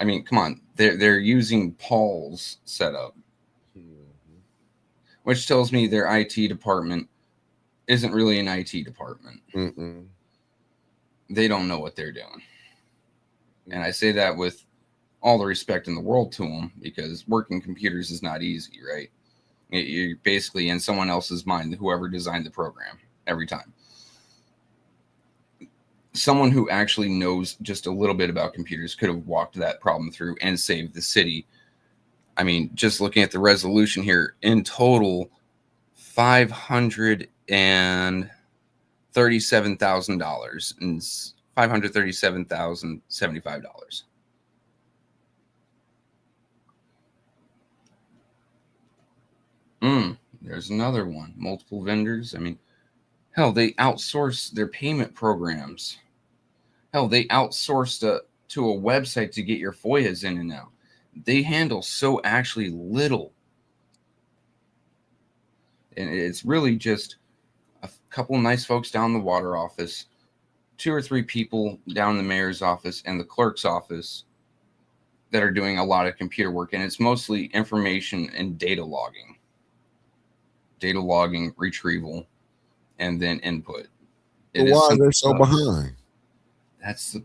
mean, come on, they're using Paul's setup, which tells me their IT department isn't really an IT department. Mm-mm. They don't know what they're doing. And I say that with all the respect in the world to them, because working computers is not easy, right? You're basically in someone else's mind, whoever designed the program, every time. Someone who actually knows just a little bit about computers could have walked that problem through and saved the city. I mean, just looking at the resolution here, in total, $537,000 and $537,075. There's another one. Multiple vendors. I mean, hell, they outsource their payment programs. Hell, they outsource to a website to get your FOIAs in and out. They handle so actually little. And it's really just a couple nice folks down in the water office, 2 or 3 people down in the mayor's office and the clerk's office that are doing a lot of computer work. And it's mostly information and data logging, retrieval, and then input. But why are they so behind? That's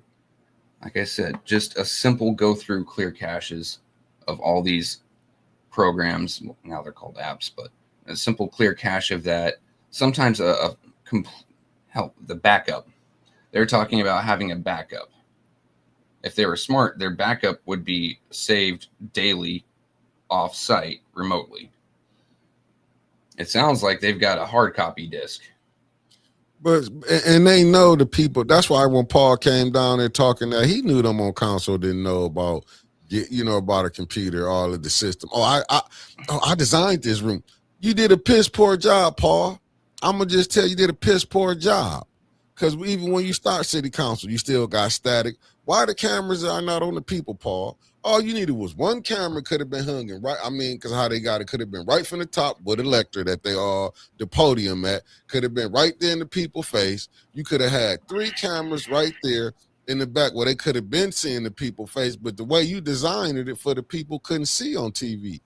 like I said, just a simple go through clear caches of all these programs. Well, now they're called apps, but a simple clear cache of that. Sometimes the backup. They're talking about having a backup. If they were smart, their backup would be saved daily off site remotely. It sounds like they've got a hard copy disk. But and they know the people. That's why when Paul came down there talking, that he knew them on council didn't know about, about a computer, all of the system. I designed this room. You did a piss poor job, Paul. I'm gonna just tell you did a piss poor job. Because even when you start city council, you still got static. Why the cameras are not on the people, Paul? All you needed was one camera, could have been hung, and right. I mean, because how they got it could have been right from the top with a lector that they all the podium at. Could have been right there in the people's face. You could have had 3 cameras right there in the back where they could have been seeing the people's face. But the way you designed it for the people couldn't see on TV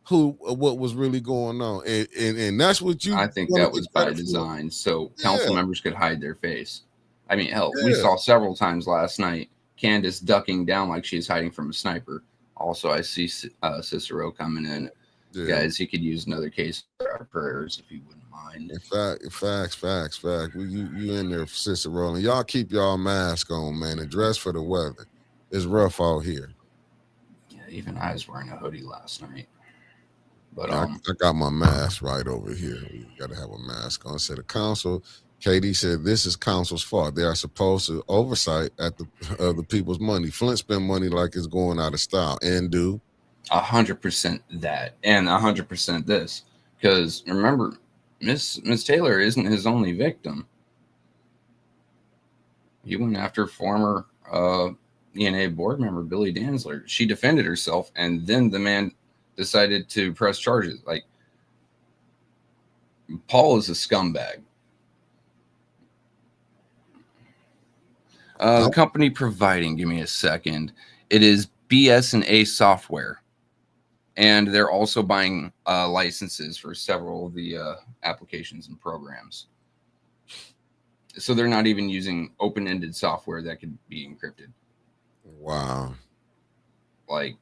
what was really going on, and that's what you. I think that was by design, so council members could hide their face. I mean, hell, we saw several times last night Candace ducking down like she's hiding from a sniper. Also, I see Cicero coming in. Yeah. Guys, he could use another case for our prayers if you wouldn't mind. Facts. You in there, Cicero, and y'all keep y'all mask on, man, and dress for the weather. It's rough out here. Yeah, even I was wearing a hoodie last night. But I got my mask right over here. We got to have a mask on. So the council, KD said, this is council's fault. They are supposed to oversight at the people's money. Flint spend money like it's going out of style, and do 100% that, and 100% this. Because remember, Miss Taylor isn't his only victim. He went after former ENA board member Billy Danzler. She defended herself, and then the man decided to press charges. Like, Paul is a scumbag. The company providing, give me a second. It is BS&A Software, and they're also buying licenses for several of the applications and programs. So they're not even using open-ended software that could be encrypted. Wow. Like,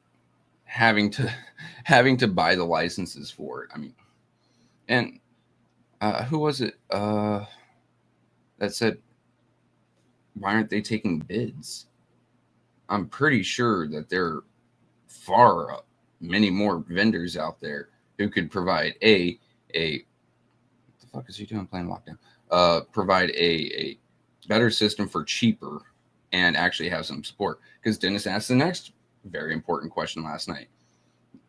having to buy the licenses for it. I mean, and who was it that said, why aren't they taking bids? I'm pretty sure that there are many more vendors out there who could provide what the fuck is he doing playing lockdown? Provide a better system for cheaper and actually have some support. Because Dennis asked the next very important question last night.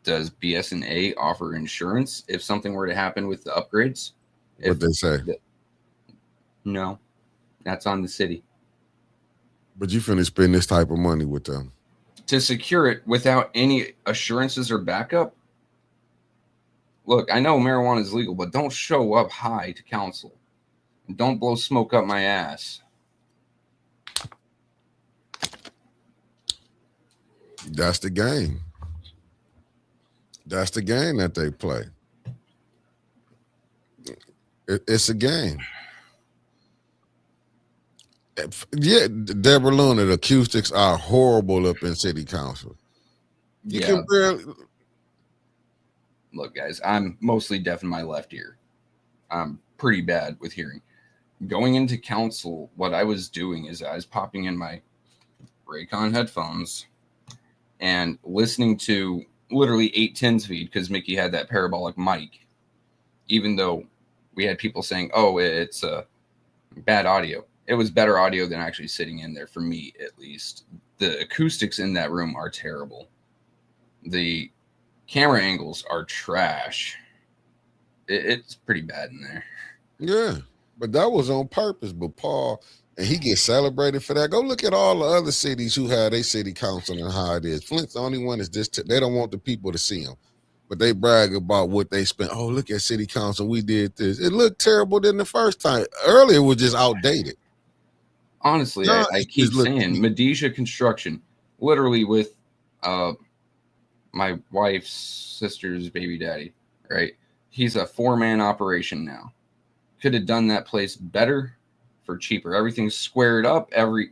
Does BS&A offer insurance if something were to happen with the upgrades? What they say? No, that's on the city. But you finna spend this type of money with them. To secure it without any assurances or backup. Look, I know marijuana is legal, but don't show up high to council. And don't blow smoke up my ass. That's the game. That's the game that they play. It's a game. Yeah, Deborah Luna, the acoustics are horrible up in city council. You can barely. Look, guys, I'm mostly deaf in my left ear. I'm pretty bad with hearing. Going into council, what I was doing is I was popping in my Raycon headphones and listening to literally 810s feed because Mickey had that parabolic mic, even though we had people saying, oh, it's bad audio. It was better audio than actually sitting in there, for me at least. The acoustics in that room are terrible. The camera angles are trash. It's pretty bad in there. Yeah, but that was on purpose. But Paul, and he gets celebrated for that. Go look at all the other cities who have their city council and how it is. Flint's the only one that's just, they don't want the people to see them. But they brag about what they spent. Oh, look at city council. We did this. It looked terrible than the first time. Earlier it was just outdated. Honestly, No, I keep saying Medisha Construction, literally with my wife's sister's baby daddy, right? He's a 4-man operation now. Could have done that place better for cheaper. Everything's squared up. Every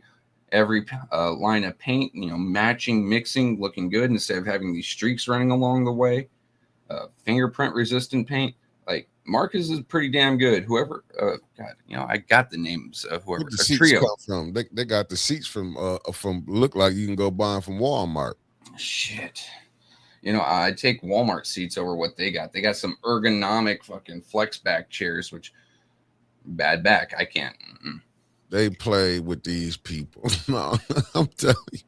line of paint, matching, mixing, looking good instead of having these streaks running along the way. Fingerprint resistant paint. Like Marcus is pretty damn good. Whoever, I got the names of whoever. The seats trio. come from. They got the seats from look like you can go buy them from Walmart. Shit. I take Walmart seats over what they got. They got some ergonomic fucking flex back chairs, which bad back. I can't. Mm-mm. They play with these people. No, I'm telling you.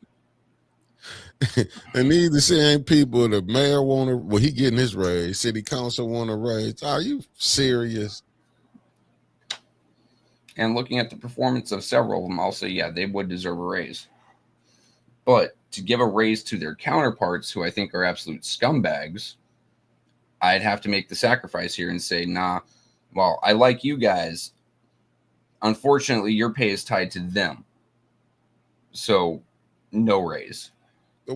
And these the same people the mayor he getting his raise, city council want to raise. Are you serious? And looking at the performance of several of them, I'll say, yeah, they would deserve a raise. But to give a raise to their counterparts, who I think are absolute scumbags, I'd have to make the sacrifice here and say, nah, well, I like you guys. Unfortunately, your pay is tied to them. So no raise. The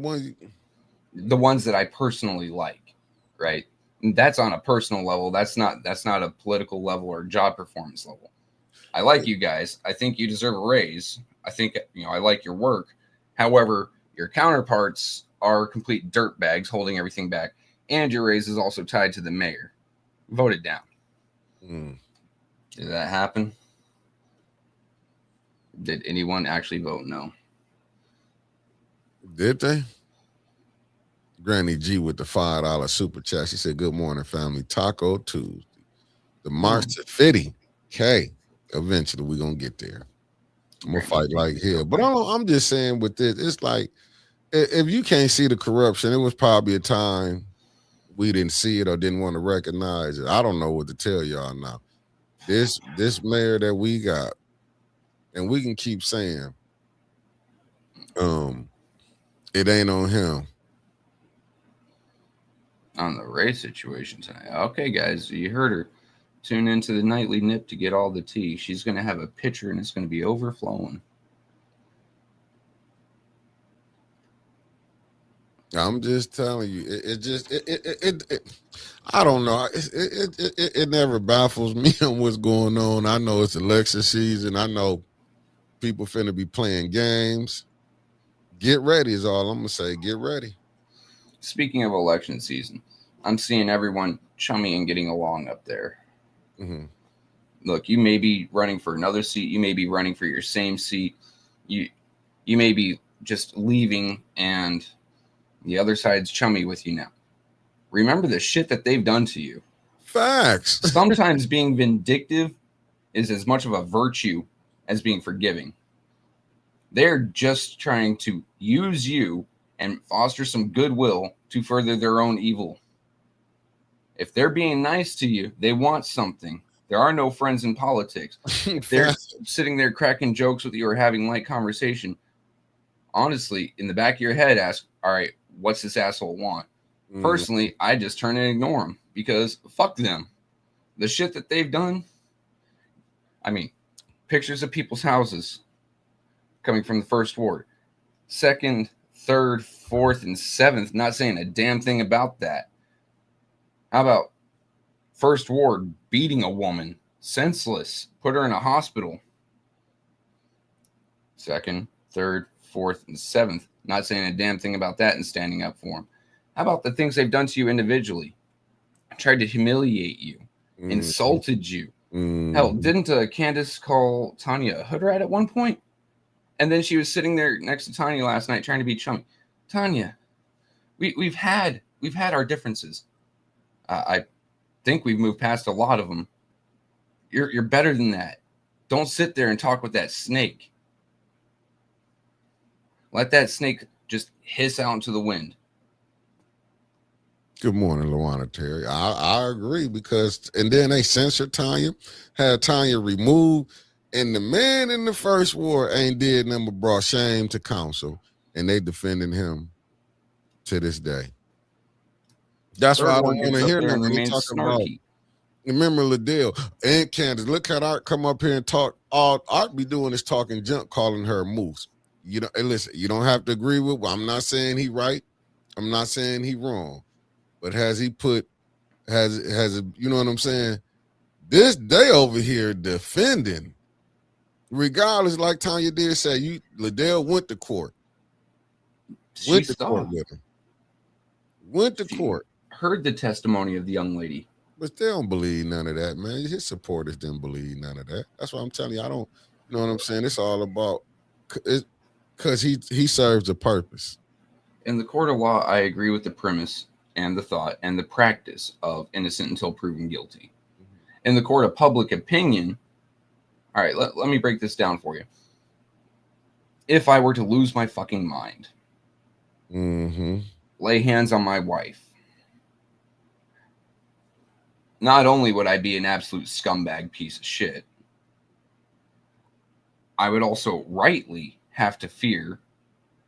ones that I personally like, right? And that's on a personal level. That's not a political level or job performance level. I like you guys. I think you deserve a raise. I think, I like your work. However, your counterparts are complete dirtbags holding everything back. And your raise is also tied to the mayor. Vote it down. Did that happen? Did anyone actually vote no? Did they? Granny G with the $5 super chat. She said, good morning, family. Taco Tuesday. The March to 50. Okay. Eventually we're going to get there. I'm going to fight like hell. But I'm just saying with this, it's like, if you can't see the corruption, it was probably a time we didn't see it or didn't want to recognize it. I don't know what to tell y'all now. This mayor that we got, and we can keep saying, it ain't on him. On the race situation tonight. Okay, guys, you heard her. Tune into the nightly nip to get all the tea. She's going to have a pitcher and it's going to be overflowing. I'm just telling you, I don't know. It never baffles me on what's going on. I know it's election season. I know people finna be playing games. Get ready is all I'm gonna say. Get ready. Speaking of election season, I'm seeing everyone chummy and getting along up there. Mm-hmm. Look, you may be running for another seat. You may be running for your same seat. You may be just leaving and the other side's chummy with you now. Remember the shit that they've done to you. Facts. Sometimes being vindictive is as much of a virtue as being forgiving. They're just trying to use you and foster some goodwill to further their own evil. If they're being nice to you, they want something. There are no friends in politics. If they're sitting there cracking jokes with you or having light conversation, honestly, in the back of your head, ask, all right, what's this asshole want? Personally, I just turn and ignore them because fuck them. The shit that they've done. I mean, pictures of people's houses coming from the first ward, second, third, fourth, and seventh, not saying a damn thing about that. How about first ward beating a woman senseless, put her in a hospital? Second, third, fourth, and seventh, not saying a damn thing about that and standing up for them. How about the things they've done to you individually? Tried to humiliate you, insulted you. Hell, didn't Candace call Tanya a hood rat at one point? And then she was sitting there next to Tanya last night trying to be chummy. Tanya, we've had our differences. I think we've moved past a lot of them. You're better than that. Don't sit there and talk with that snake. Let that snake just hiss out into the wind. Good morning, Luana Terry. I agree because, and then they censored Tanya, had Tanya removed, and the man in the first war ain't did nothing but brought shame to council, and they defending him to this day. That's why I don't want to hear nothing. He talking about. Remember Liddell and Candace. Look at Art come up here and talk. All Art be doing is talking junk, calling her a moose. You know, and listen, you don't have to agree with. I'm not saying he right. I'm not saying he wrong. But has he put, you know what I'm saying? This day over here defending, regardless, like Tanya did say, Liddell went to court. Went to court with him. Went to court. Heard the testimony of the young lady. But they don't believe none of that, man. His supporters didn't believe none of that. That's why I'm telling you, I don't, you know what I'm saying? It's all about, because he serves a purpose. In the court of law, I agree with the premise and the thought and the practice of innocent until proven guilty. In the court of public opinion, all right, let me break this down for you. If I were to lose my fucking mind, lay hands on my wife, not only would I be an absolute scumbag piece of shit, I would also rightly have to fear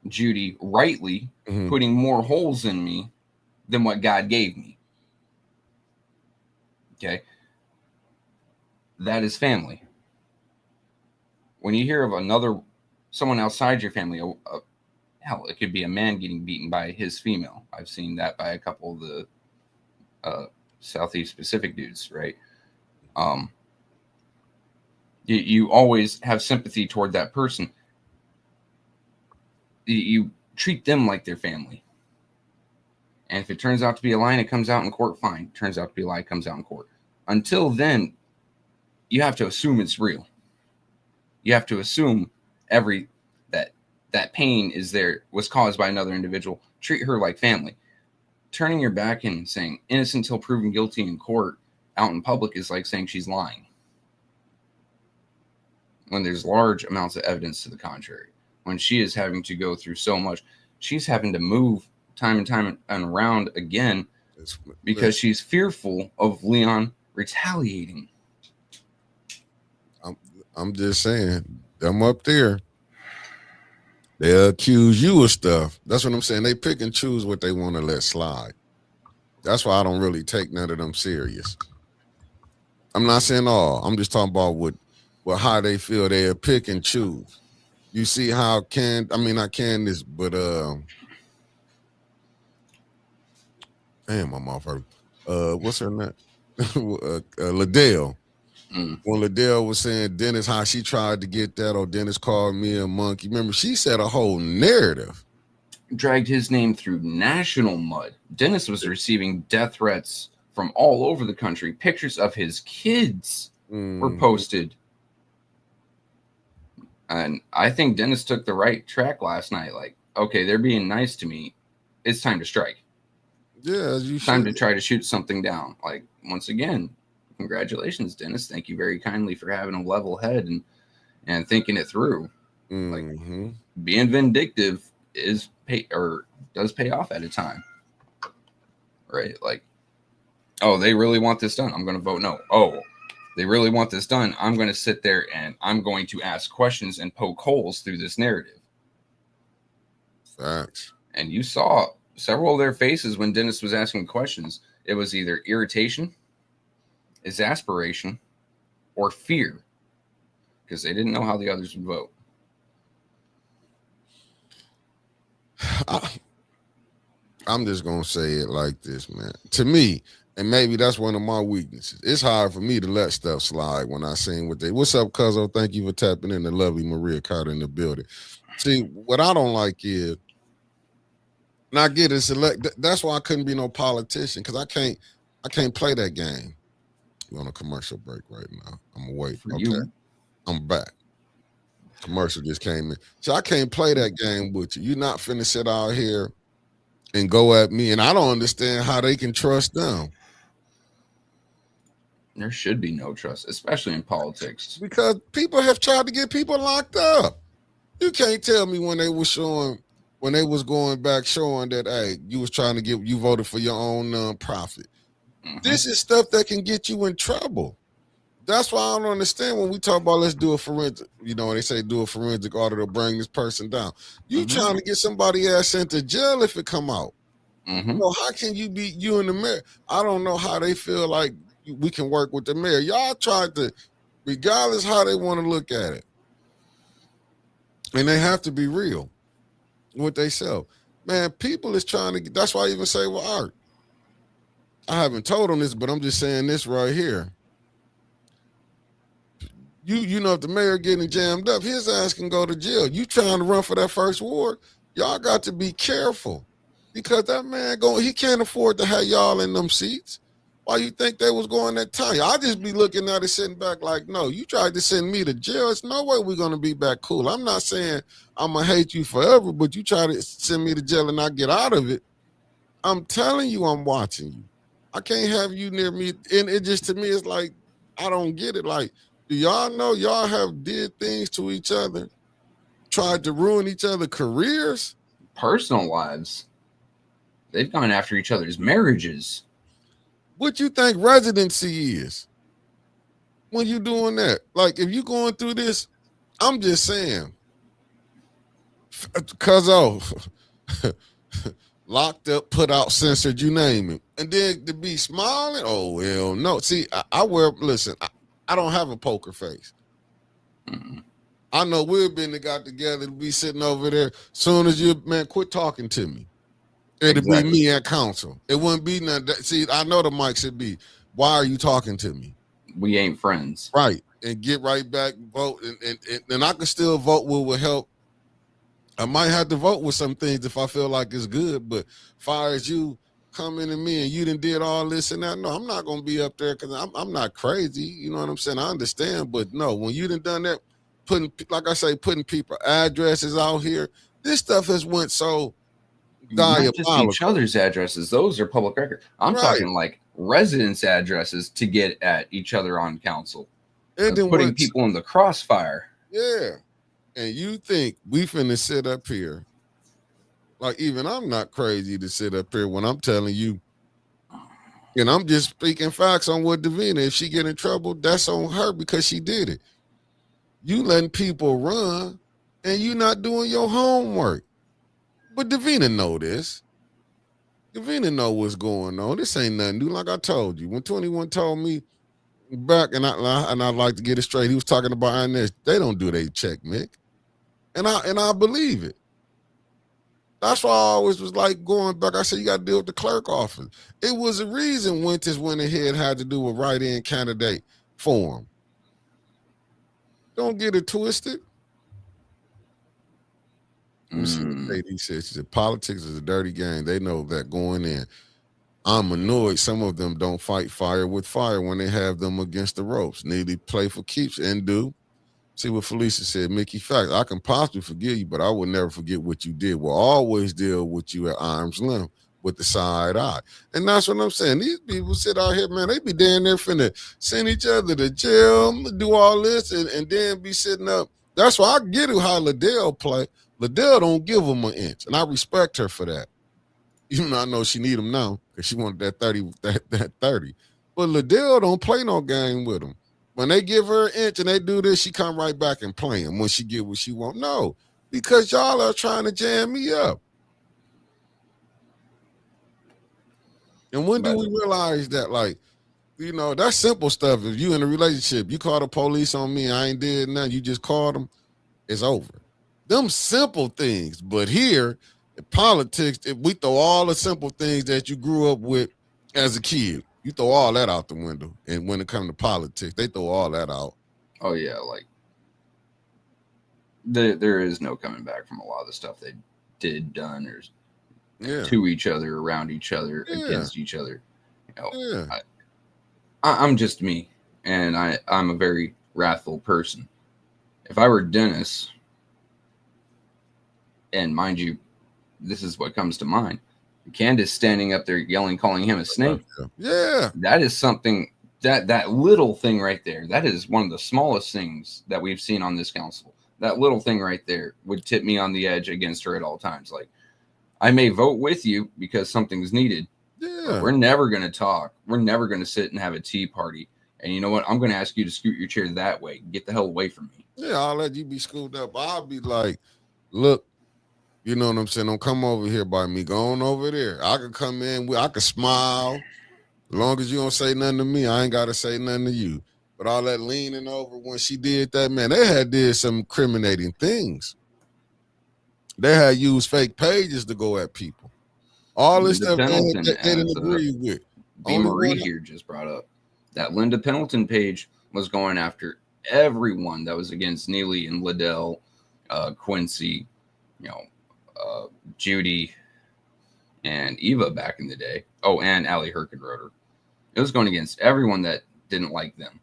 Judy rightly putting more holes in me than what God gave me. Okay? That is family. When you hear of someone outside your family, hell, it could be a man getting beaten by his female. I've seen that by a couple of the Southeast Pacific dudes, right? You always have sympathy toward that person. You treat them like their family. And if it turns out to be a lie and it comes out in court, fine. Turns out to be a lie, comes out in court. Until then, you have to assume it's real. You have to assume that pain was caused by another individual. Treat her like family. Turning your back and saying innocent until proven guilty in court out in public is like saying she's lying. When there's large amounts of evidence to the contrary. When she is having to go through so much, she's having to move time and time and around again because she's fearful of Leon retaliating. I'm just saying, them up there, they'll accuse you of stuff. That's what I'm saying. They pick and choose what they want to let slide. That's why I don't really take none of them serious. I'm not saying all. I'm just talking about how they feel. They'll pick and choose. You see how not Candace, but damn, I'm off her. What's her name? Liddell. When Liddell was saying Dennis, how she tried to get that, or Dennis called me a monkey. Remember, she said a whole narrative. Dragged his name through national mud. Dennis was receiving death threats from all over the country. Pictures of his kids were posted. And I think Dennis took the right track last night. Like, okay, they're being nice to me. It's time to strike. Yeah, time to try to shoot something down. Like, once again, congratulations, Dennis. Thank you very kindly for having a level head and thinking it through. Like, being vindictive does pay off at a time. Right? Like, oh, they really want this done. I'm going to vote no. Oh, they really want this done, I'm going to sit there and I'm going to ask questions and poke holes through this narrative. Facts. And you saw several of their faces when Dennis was asking questions. It was either irritation, exasperation, or fear, because they didn't know how the others would vote. I'm just going to say it like this, man. To me, and maybe that's one of my weaknesses, it's hard for me to let stuff slide when I seen what they. What's up, Cuzzo? Thank you for tapping in. The lovely Maria Carter in the building. See, what I don't like is, and I get it, that's why I couldn't be no politician, because I can't play that game. We're on a commercial break right now. I'm gonna wait. For okay. you. I'm back. Commercial just came in. So I can't play that game with you. You're not finna sit out here and go at me. And I don't understand how they can trust them. There should be no trust, especially in politics. Because people have tried to get people locked up. You can't tell me when they was going back showing that, hey, you was trying to you voted for your own nonprofit. Mm-hmm. This is stuff that can get you in trouble. That's why I don't understand when we talk about let's do a forensic, they say do a forensic audit to bring this person down. You trying to get somebody ass sent to jail if it come out. How can you be you and the mayor? I don't know how they feel like we can work with the mayor. Y'all tried to, regardless how they want to look at it. And they have to be real with they self. Man, people is trying to, that's why I even say with Art. I haven't told them this, but I'm just saying this right here. If the mayor getting jammed up, his ass can go to jail. You trying to run for that first ward, y'all got to be careful, because that man he can't afford to have y'all in them seats. Why you think they was going that time? I just be looking at it sitting back like, no, you tried to send me to jail. There's no way we're going to be back cool. I'm not saying I'm going to hate you forever, but you try to send me to jail and I get out of it. I'm telling you, I'm watching you. I can't have you near me. And it just, to me, it's like, I don't get it. Like, do y'all know y'all have did things to each other, tried to ruin each other's careers? Personal lives. They've gone after each other's marriages. What you think residency is when you doing that? Like, if you going through this, I'm just saying, locked up, put out, censored, you name it. And then to be smiling, oh, well, no. See, I don't have a poker face. Mm-hmm. I know we've been got together to be sitting over there. Soon as you, man, quit talking to me. It'd be me at council. It wouldn't be nothing. See, I know the mic should be, why are you talking to me? We ain't friends. Right. And get right back, vote. And I can still vote what will help. I might have to vote with some things if I feel like it's good. But far as you coming to me and you done did all this and that, no, I'm not going to be up there because I'm not crazy. You know what I'm saying? I understand. But no, when you done that, putting people addresses out here, this stuff has went so not just each other's addresses. Those are public record. I'm talking like residents' addresses to get at each other on council. And then putting people in the crossfire. Yeah. And you think we finna sit up here, like even I'm not crazy to sit up here when I'm telling you, and I'm just speaking facts on what Davina, if she get in trouble, that's on her because she did it. You letting people run and you not doing your homework. But Davina know this. Davina know what's going on. This ain't nothing new. Like I told you, when 21 told me back, and I'd like to get it straight, he was talking about Inez. They don't do their check, Mick. And I believe it. That's why I always was like going back. I said, you got to deal with the clerk office. It was a reason Winters went ahead had to do a write-in candidate form. Don't get it twisted. He said, she said, politics is a dirty game. They know that going in. I'm annoyed some of them don't fight fire with fire when they have them against the ropes. Need to play for keeps and do. See what Felicia said, Mickey, fact, I can possibly forgive you, but I will never forget what you did. We'll always deal with you at arm's length with the side eye. And that's what I'm saying. These people sit out here, man, they be down there finna send each other to jail, do all this, and then be sitting up. That's why I get it how Liddell play. Liddell don't give them an inch, and I respect her for that. Even though I know she need him now because she wanted that 30, that 30. But Liddell don't play no game with him. when they give her an inch and they do this, she come right back and play them when she get what she want. No, because y'all are trying to jam me up. And when do we realize that, like, you know, that's simple stuff. If you in a relationship, you call the police on me, I ain't did nothing, you just called them, it's over. Them simple things. But here, in politics, we throw all the simple things that you grew up with as a kid. You throw all that out the window. And when it comes to politics, they throw all that out. Oh yeah, like there is no coming back from a lot of the stuff they did, done, or to each other, around each other, against each other. You know, I'm just me, and I'm a very wrathful person. If I were Dennis, and mind you, this is what comes to mind. Candace standing up there yelling, calling him a snake. Yeah. That is something, that little thing right there, that is one of the smallest things that we've seen on this council. That little thing right there would tip me on the edge against her at all times. Like, I may vote with you because something's needed. Yeah. We're never going to talk. We're never going to sit and have a tea party. And you know what? I'm going to ask you to scoot your chair that way. Get the hell away from me. Yeah, I'll let you be scooted up. I'll be like, look, you know what I'm saying? Don't come over here by me. Go on over there. I can come in. I can smile. As long as you don't say nothing to me, I ain't got to say nothing to you. But all that leaning over when she did that, man, they had did some incriminating things. They had used fake pages to go at people. All this stuff they didn't agree with. B. Marie here just brought up that Linda Pendleton page was going after everyone that was against Neely and Liddell, Quincy, you know, Judy and Eva back in the day. Oh, and Allie Herkenroder. It was going against everyone that didn't like them.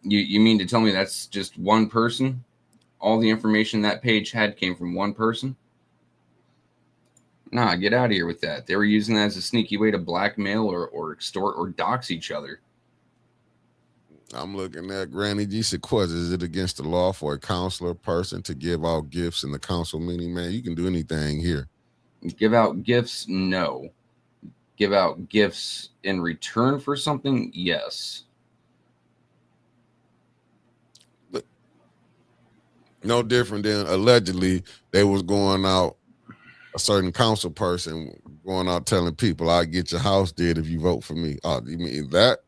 You mean to tell me that's just one person? All the information that page had came from one person? Nah, get out of here with that. They were using that as a sneaky way to blackmail or extort or dox each other. I'm looking at Granny G Sequez. Is it against the law for a counselor person to give out gifts in the council meeting? Man, you can do anything here. Give out gifts? No. Give out gifts in return for something? Yes. But no different than allegedly they was going out, a certain council person going out telling people, I'll get your house dead if you vote for me. Oh, you mean that?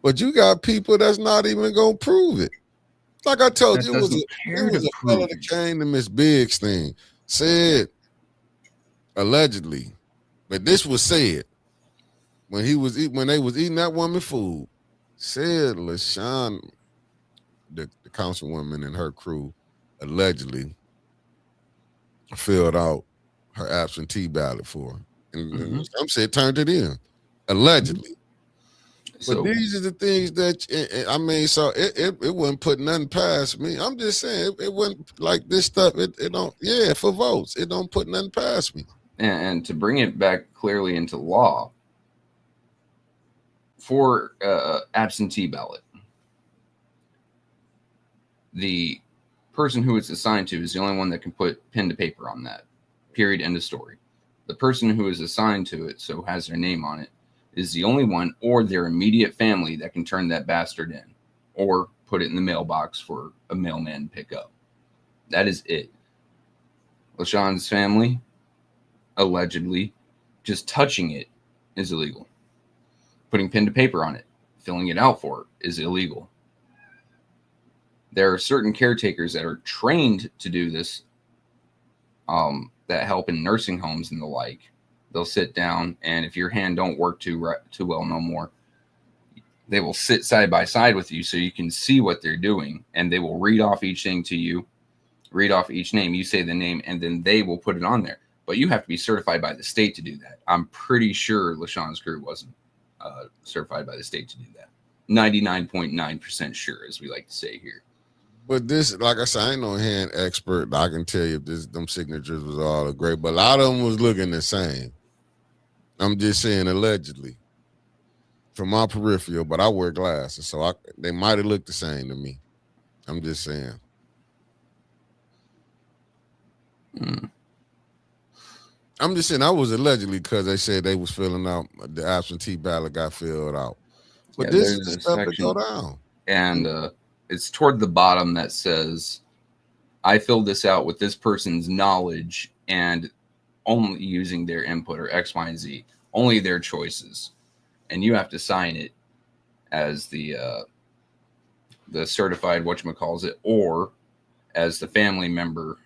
But you got people that's not even going to prove it. Like I told you, it was a fella that came to Miss Biggs thing, said, allegedly, but this was said, when they was eating that woman food, said LaShawn, the councilwoman and her crew, allegedly filled out her absentee ballot for her. And some said turned it in, allegedly. But these are the things that, I mean, so it wouldn't put nothing past me. I'm just saying, it wouldn't, like this stuff, it don't, for votes, it don't put nothing past me. And to bring it back clearly into law, for absentee ballot, the person who it's assigned to is the only one that can put pen to paper on that. Period. End of story. The person who is assigned to it, so has their name on it, is the only one, or their immediate family, that can turn that bastard in or put it in the mailbox for a mailman to pick up. That is it. LaShawn's family, allegedly, just touching it is illegal. Putting pen to paper on it, filling it out for it is illegal. There are certain caretakers that are trained to do this, that help in nursing homes and the like. They'll sit down, and if your hand don't work too well no more, they will sit side by side with you so you can see what they're doing, and they will read off each thing to you, read off each name. You say the name, and then they will put it on there. But you have to be certified by the state to do that. I'm pretty sure LaShawn's crew wasn't certified by the state to do that. 99.9% sure, as we like to say here. But this, like I said, I ain't no hand expert. I can tell you if them signatures was all great, but a lot of them was looking the same. I'm just saying allegedly from my peripheral, but I wear glasses, so they might have looked the same to me. I'm just saying. I'm just saying I was allegedly because they said they was filling out, the absentee ballot got filled out. But this is the stuff that go down. and it's toward the bottom that says, I filled this out with this person's knowledge and only using their input, or X, Y, and Z, only their choices. And you have to sign it as the certified whatchamacallit, or as the family member,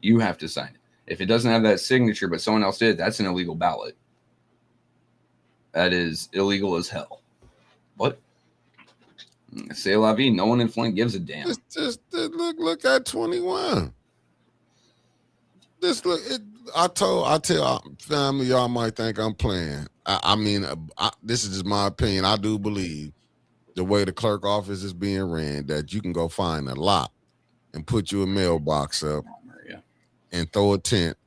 you have to sign it. If it doesn't have that signature, but someone else did, that's an illegal ballot. That is illegal as hell. What? C'est la vie. No one in Flint gives a damn. Just look at 21. This look. I tell family, y'all might think I'm playing. I mean, this is just my opinion. I do believe the way the clerk office is being ran, that you can go find a lot and put your mailbox up and throw a tent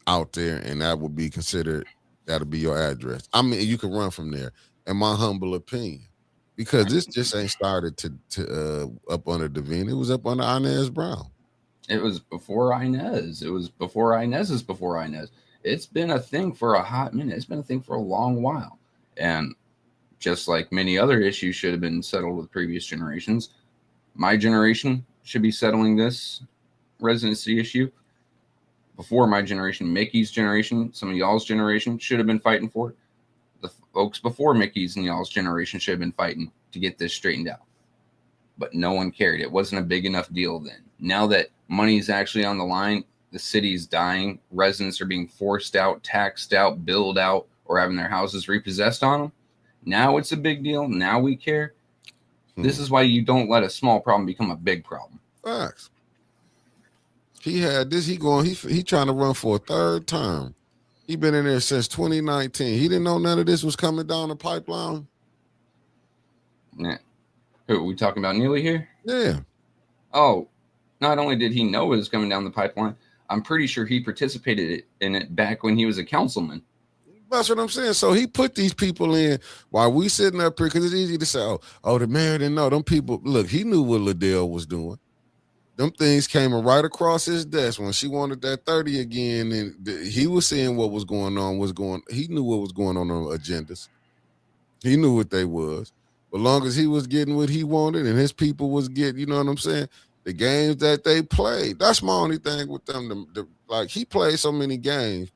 out there, and that would be considered, that'll be your address. I mean, you can run from there, in my humble opinion, because this just ain't started to up under Devine. It was up under Inez Brown. It was before Inez. It was before Inez's before Inez. It's been a thing for a hot minute. It's been a thing for a long while. And just like many other issues should have been settled with previous generations, my generation should be settling this residency issue. Before my generation, Mickey's generation, some of y'all's generation should have been fighting for it. The folks before Mickey's and y'all's generation should have been fighting to get this straightened out. But no one cared. It wasn't a big enough deal then. Now that money's actually on the line, the city's dying, residents are being forced out, taxed out, billed out, or having their houses repossessed on them. Now it's a big deal. Now we care. This is why you don't let a small problem become a big problem. Facts. He had this. He trying to run for a third term. He been in there since 2019. He didn't know none of this was coming down the pipeline. Yeah. Who are we talking about? Neely here? Yeah. Oh, not only did he know it was coming down the pipeline, I'm pretty sure he participated in it back when he was a councilman. That's what I'm saying. So he put these people in while we sitting up here, because it's easy to say, oh, the mayor didn't know. Them people, look, he knew what Liddell was doing. Them things came right across his desk when she wanted that 30 again, and he was seeing what was going on. He knew what was going on agendas. He knew what they was. But long as he was getting what he wanted and his people was getting, you know what I'm saying? The games that they played. That's my only thing with them. Like, he played so many games,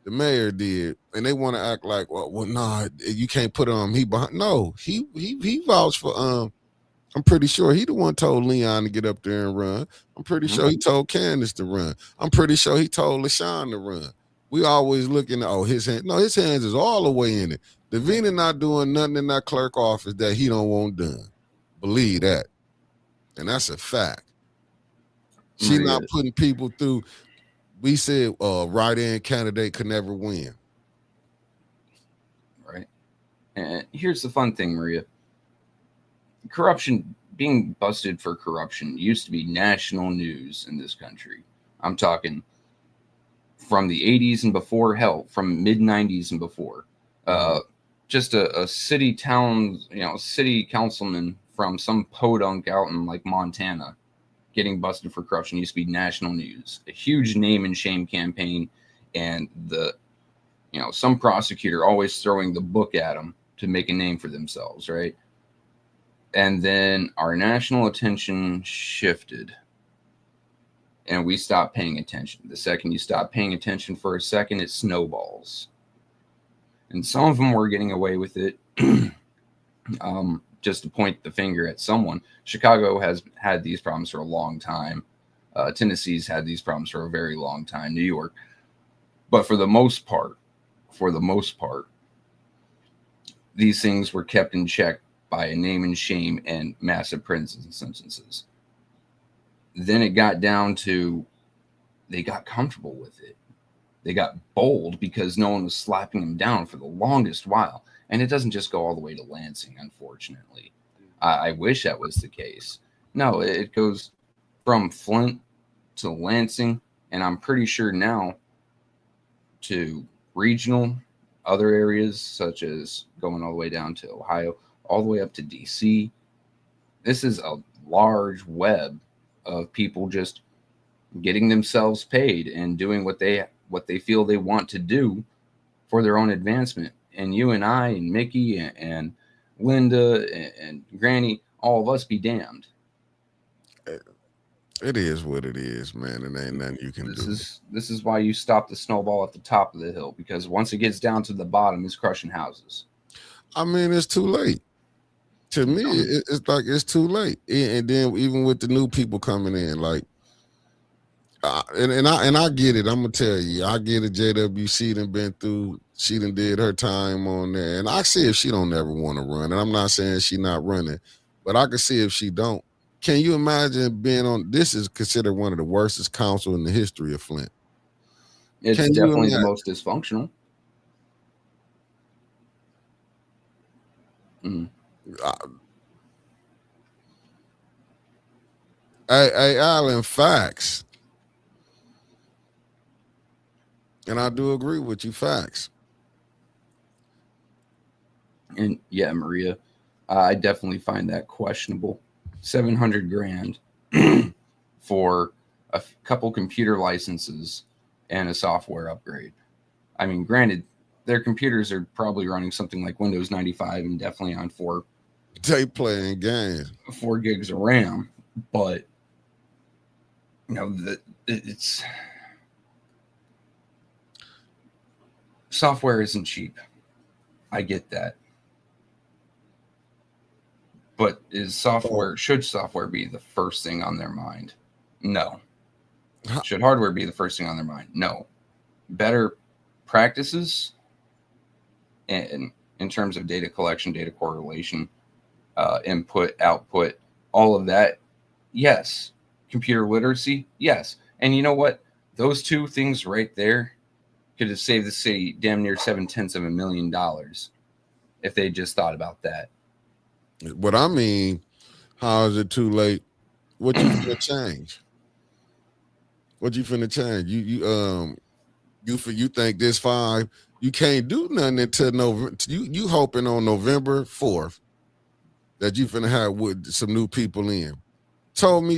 the mayor did, and they want to act like, well, nah, you can't put he behind. No, he vouched for I'm pretty sure he the one told Leon to get up there and run. I'm pretty sure he told Candace to run. I'm pretty sure he told LaShawn to run. We always looking at, his hand. No, his hands is all the way in it. Davina not doing nothing in that clerk office that he don't want done. Believe that. And that's a fact. She not putting people through. We said write-in candidate could never win. Right. And here's the fun thing, Maria. Corruption, being busted for corruption, used to be national news in this country. I'm talking from the 80s and before, hell, from mid-90s and before. Just a city councilman from some podunk out in like Montana getting busted for corruption used to be national news. A huge name and shame campaign, and some prosecutor always throwing the book at them to make a name for themselves, right? And then our national attention shifted and we stopped paying attention. The second you stop paying attention for a second, it snowballs. And some of them were getting away with it. Just to point the finger at someone, Chicago has had these problems for a long time. Tennessee's had these problems for a very long time. New York. But for the most part, these things were kept in check by a name and shame and massive prison sentences. Then it got down to they got comfortable with it. They got bold because no one was slapping them down for the longest while. And it doesn't just go all the way to Lansing, unfortunately. I wish that was the case. No, it goes from Flint to Lansing, and I'm pretty sure now to regional, other areas, such as going all the way down to Ohio, all the way up to DC. This is a large web of people just getting themselves paid and doing what they feel they want to do for their own advancement. And you and I and Mickey and Linda and Granny, all of us be damned. It is what it is, man. And ain't nothing you can do. This is why you stop the snowball at the top of the hill, because once it gets down to the bottom, it's crushing houses. I mean, it's too late. To me, it's like it's too late. And then even with the new people coming in, like, and I get it. I'm gonna tell you, I get it. JWC done been through. She done did her time on there, and I see if she don't ever want to run. And I'm not saying she not running, but I can see if she don't. Can you imagine being on? This is considered one of the worstest council in the history of Flint. It's definitely the most dysfunctional. Hey, Alan, facts. And I do agree with you, facts. And yeah, Maria, I definitely find that questionable. $700,000 for a couple computer licenses and a software upgrade. I mean, granted, their computers are probably running something like Windows 95 and definitely on 4 playing games, 4 gigs of RAM, but you know, it's software isn't cheap. I get that. But should software be the first thing on their mind? No. Should hardware be the first thing on their mind? No. Better practices in terms of data collection, data correlation, input, output, all of that, yes. Computer literacy, yes. And you know what? Those two things right there could have saved the city damn near $700,000 if they just thought about that. What I mean, how is it too late? What you finna change? What you finna change? You think this 5? You can't do nothing until November. You hoping on November 4th that you finna have with some new people in. Show me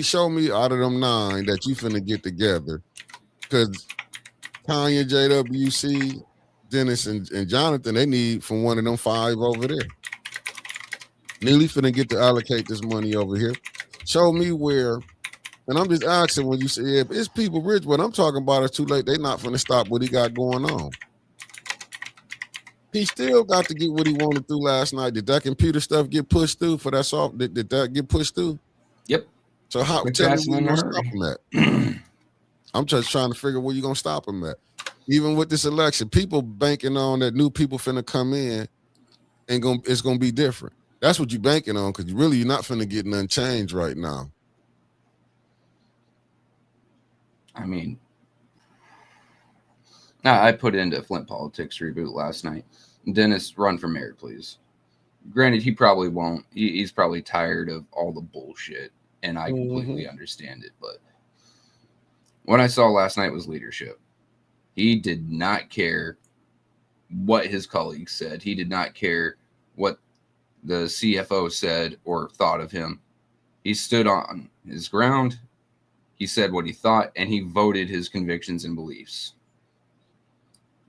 out of them 9 that you finna get together, because Tanya, JWC, Dennis, and Jonathan, they need from one of them 5 over there. Neely finna get to allocate this money over here. Show me where, and I'm just asking when you say, yeah, it's people rich, what I'm talking about is too late. They not finna stop what he got going on. He still got to get what he wanted through last night. Did that computer stuff get pushed through for that soft? Did that get pushed through? Yep. So how tell me where you gonna stop him at? I'm just trying to figure where you gonna stop him at. Even with this election, people banking on that new people finna come in and it's gonna be different. That's what you banking on, because really you're not finna get none changed right now. I mean, I put into Flint Politics Reboot last night. Dennis, run for mayor, please. Granted, he probably won't. He's probably tired of all the bullshit, and I completely understand it. But what I saw last night was leadership. He did not care what his colleagues said. He did not care what the CFO said or thought of him. He stood on his ground. He said what he thought, and he voted his convictions and beliefs.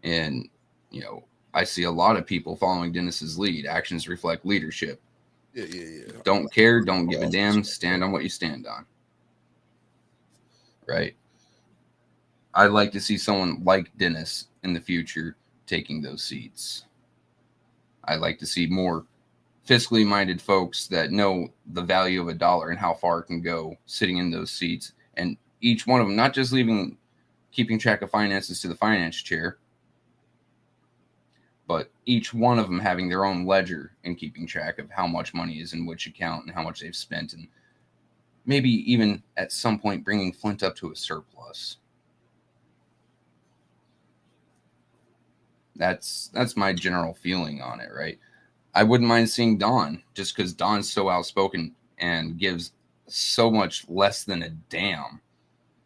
And, you know, I see a lot of people following Dennis's lead. Actions reflect leadership. Yeah. Don't care, don't give a damn, stand on what you stand on. Right? I'd like to see someone like Dennis in the future taking those seats. I'd like to see more fiscally minded folks that know the value of a dollar and how far it can go sitting in those seats. And each one of them, not just keeping track of finances to the finance chair, but each one of them having their own ledger and keeping track of how much money is in which account and how much they've spent, and maybe even at some point bringing Flint up to a surplus. That's my general feeling on it, right? I wouldn't mind seeing Don, just because Don's so outspoken and gives so much less than a damn.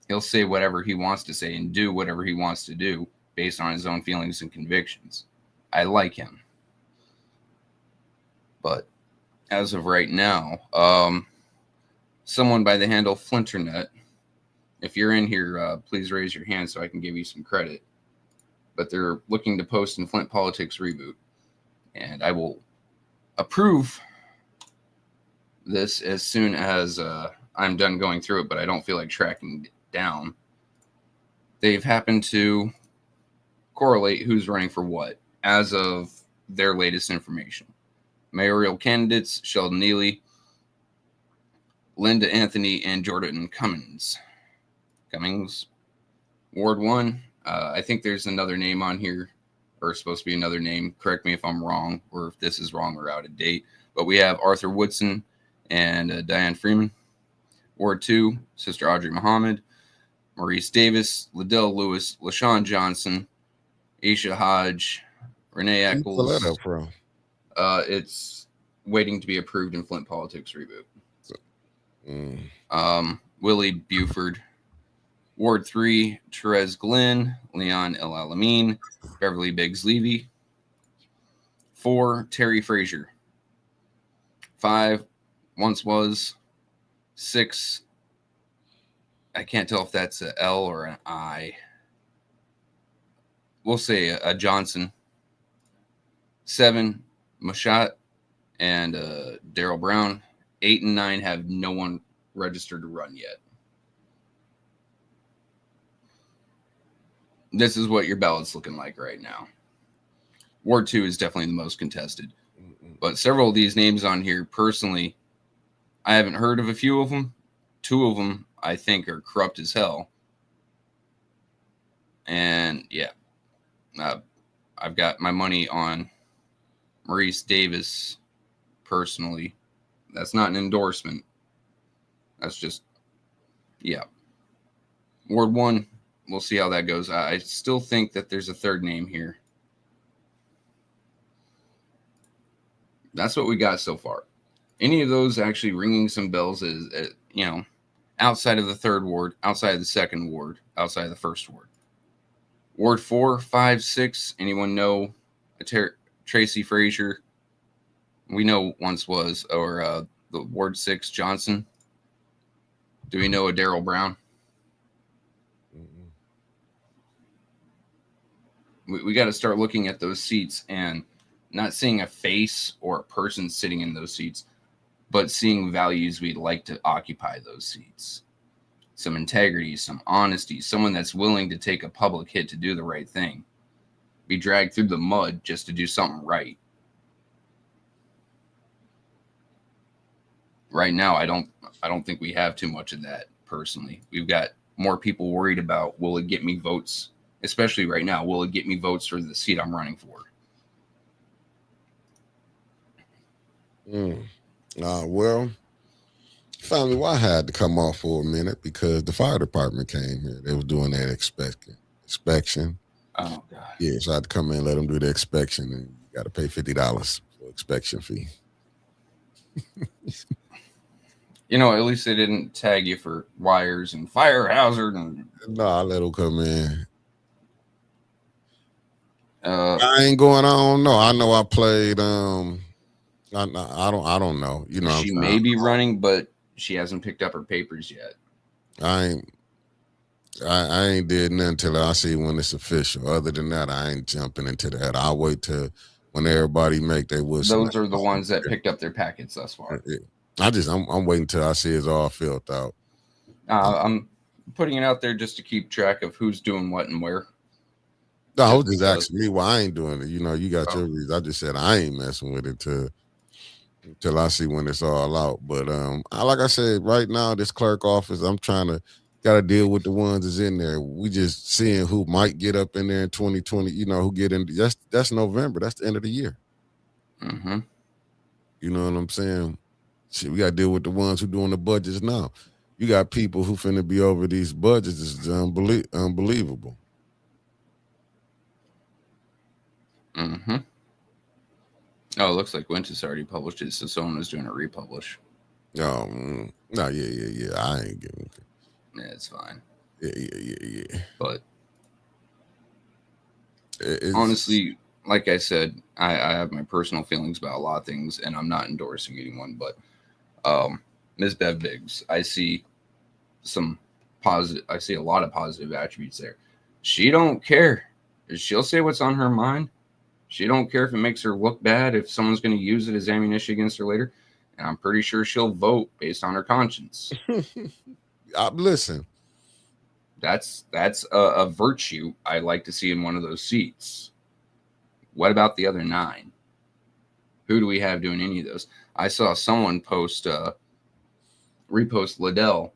He'll say whatever he wants to say and do whatever he wants to do based on his own feelings and convictions. I like him. But as of right now, someone by the handle Flinternet, if you're in here, please raise your hand so I can give you some credit. But they're looking to post in Flint Politics Reboot. And I will approve this as soon as I'm done going through it, but I don't feel like tracking it down. They've happened to correlate who's running for what as of their latest information. Mayoral candidates: Sheldon Neely, Linda Anthony, and Jordan Cummings. Ward 1, I think there's another name on here, or supposed to be another name. Correct me if I'm wrong, or if this is wrong or out of date. But we have Arthur Woodson and Diane Freeman. Ward 2, Sister Audrey Muhammad, Maurice Davis, Liddell Lewis, LaShawn Johnson, Aisha Hodge, Renee Where you pull that Eccles. up from? It's waiting to be approved in Flint Politics Reboot. Mm. Willie Buford. Ward 3, Therese Glenn, Leon El Alamin, Beverly Biggs Levy. 4, Terry Frazier. 5, Once Was. 6, I can't tell if that's an L or an I. We'll say a Johnson. 7, Mashat and Daryl Brown. 8 and 9 have no one registered to run yet. This is what your ballot's looking like right now. Ward 2 is definitely the most contested. But several of these names on here, personally, I haven't heard of a few of them. 2 of them, I think, are corrupt as hell. And, yeah. I've got my money on Maurice Davis, personally. That's not an endorsement. That's just, yeah. Ward 1, we'll see how that goes. I still think that there's a third name here. That's what we got so far. Any of those actually ringing some bells is, outside of the third ward, outside of the second ward, outside of the first ward. Ward 4, 5, 6, anyone know Tracy Frazier? We know Once Was, or the Ward 6, Johnson. Do we know a Daryl Brown? We got to start looking at those seats and not seeing a face or a person sitting in those seats, but seeing values we'd like to occupy those seats. Some integrity, some honesty, someone that's willing to take a public hit to do the right thing. Be dragged through the mud just to do something right. Right now, I don't think we have too much of that, personally. We've got more people worried about, will it get me votes? Especially right now, will it get me votes for the seat I'm running for? Well, family, well, I had to come off for a minute because the fire department came here. They was doing that inspection. Oh, God. Yeah, so I had to come in and let them do the inspection, and you got to pay $50 for inspection fee. At least they didn't tag you for wires and fire hazard. And No, I let them come in. I I ain't going. I don't know. I know I played. I don't know. she may be running, but she hasn't picked up her papers yet. I ain't did nothing till I see when it's official. Other than that, I ain't jumping into that. I'll wait till when everybody make their whistle. Those are the ones that picked up their packets thus far. I'm waiting till I see it's all filled out. I'm putting it out there just to keep track of who's doing what and where. No, I was just asking me why I ain't doing it. You got your reasons. I just said I ain't messing with it till I see when it's all out. But like I said, right now, this clerk office, I'm trying to gotta deal with the ones that's in there. We just seeing who might get up in there in 2020, who get in. That's November. That's the end of the year. Mm-hmm. You know what I'm saying? Shit, we gotta deal with the ones who doing the budgets now. You got people who finna be over these budgets. It's unbelievable. Mm-hmm. Oh, it looks like Winch's already published it, so someone was doing a republish. No, yeah. I ain't giving. Yeah, it's fine. Yeah. But It's, honestly, like I said, I have my personal feelings about a lot of things, and I'm not endorsing anyone. But Ms. Bev Biggs, I see a lot of positive attributes there. She don't care. She'll say what's on her mind. She don't care if it makes her look bad, if someone's going to use it as ammunition against her later. And I'm pretty sure she'll vote based on her conscience. Listen, That's a virtue I like to see in one of those seats. What about the other 9? Who do we have doing any of those? I saw someone repost Liddell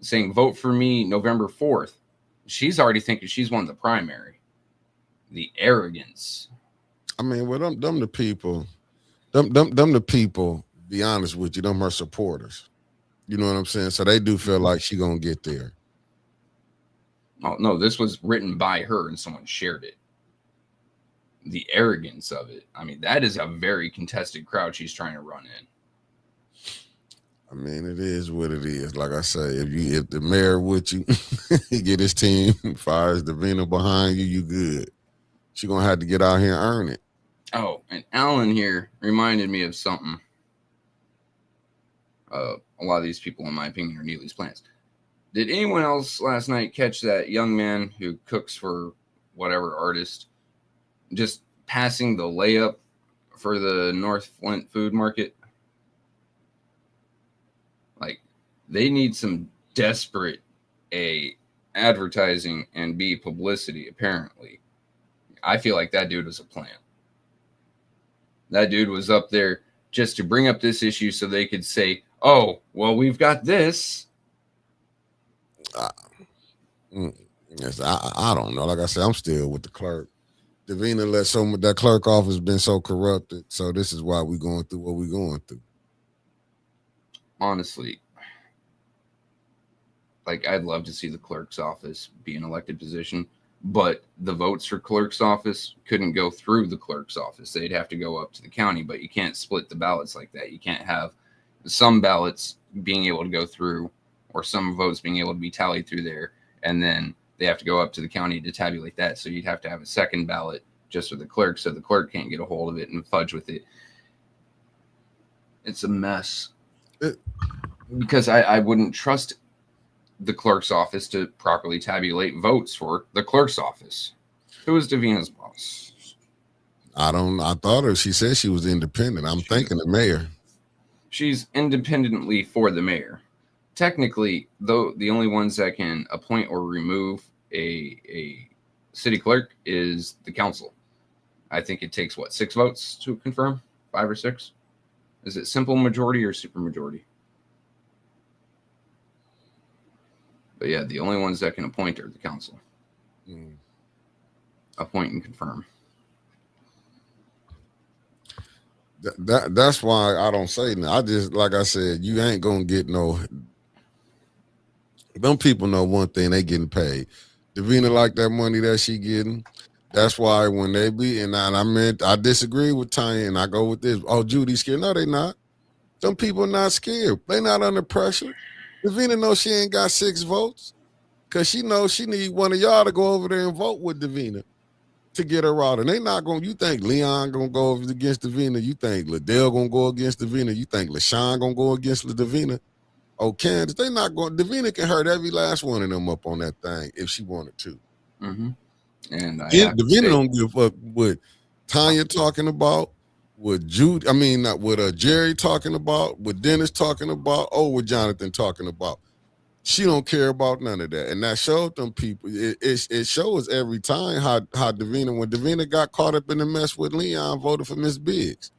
saying, vote for me November 4th. She's already thinking she's won the primary. The arrogance. I mean, well, them the people, them the people, be honest with you, them her supporters. You know what I'm saying? So they do feel like she gonna get there. Oh, no, this was written by her and someone shared it. The arrogance of it. I mean, that is a very contested crowd she's trying to run in. I mean, it is what it is. Like I say, if the mayor with you, he get his team, fires Davina behind you, you good. She gonna have to get out here and earn it. Oh, and Alan here reminded me of something. A lot of these people, in my opinion, are Neely's plants. Did anyone else last night catch that young man who cooks for whatever artist just passing the layup for the North Flint food market? Like, they need some desperate advertising and B, publicity, apparently. I feel like that dude was a plant. That dude was up there just to bring up this issue so they could say, oh, well, we've got this. Yes, I don't know. Like I said, I'm still with the clerk. Davina let that clerk office been so corrupted. So this is why we're going through what we're going through. Honestly, like, I'd love to see the clerk's office be an elected position, but the votes for clerk's office couldn't go through the clerk's office. They'd have to go up to the county, but you can't split the ballots like that. You can't have some ballots being able to go through or some votes being able to be tallied through there, and then they have to go up to the county to tabulate that. So you'd have to have a second ballot just for the clerk, so the clerk can't get a hold of it and fudge with it. It's a mess. Because I wouldn't trust the clerk's office to properly tabulate votes for the clerk's office. Who is Davina's boss? I thought her. She said she was independent. I'm thinking the mayor. She's independently for the mayor. Technically, though, the only ones that can appoint or remove a city clerk is the council. I think it takes, 6 votes to confirm? 5 or 6? Is it simple majority or super majority? But yeah, the only ones that can appoint are the council. Appoint and confirm. That's why I don't say nothing. I just, like I said, you ain't gonna get no. Them people know one thing: they getting paid. Davina like that money that she getting. That's why when they be, and I disagree with Tanya, and I go with this. Oh, Judy's scared. No, they not. Some people not scared. They not under pressure. Davina knows she ain't got 6 votes because she knows she need one of y'all to go over there and vote with Davina to get her out. And they not going to, you think Leon going to go against Davina? You think Liddell going to go against Davina? You think LaShawn going to go against Davina? Oh, Kansas, they not going. Davina can hurt every last one of them up on that thing if she wanted to. Mm-hmm. And Davina don't give a fuck what Tanya talking about, what Jude, I mean, not what Jerry talking about, what Dennis talking about, or what Jonathan talking about. She don't care about none of that. And that showed them people, it shows every time how Davina, when Davina got caught up in the mess with Leon, voted for Miss Biggs.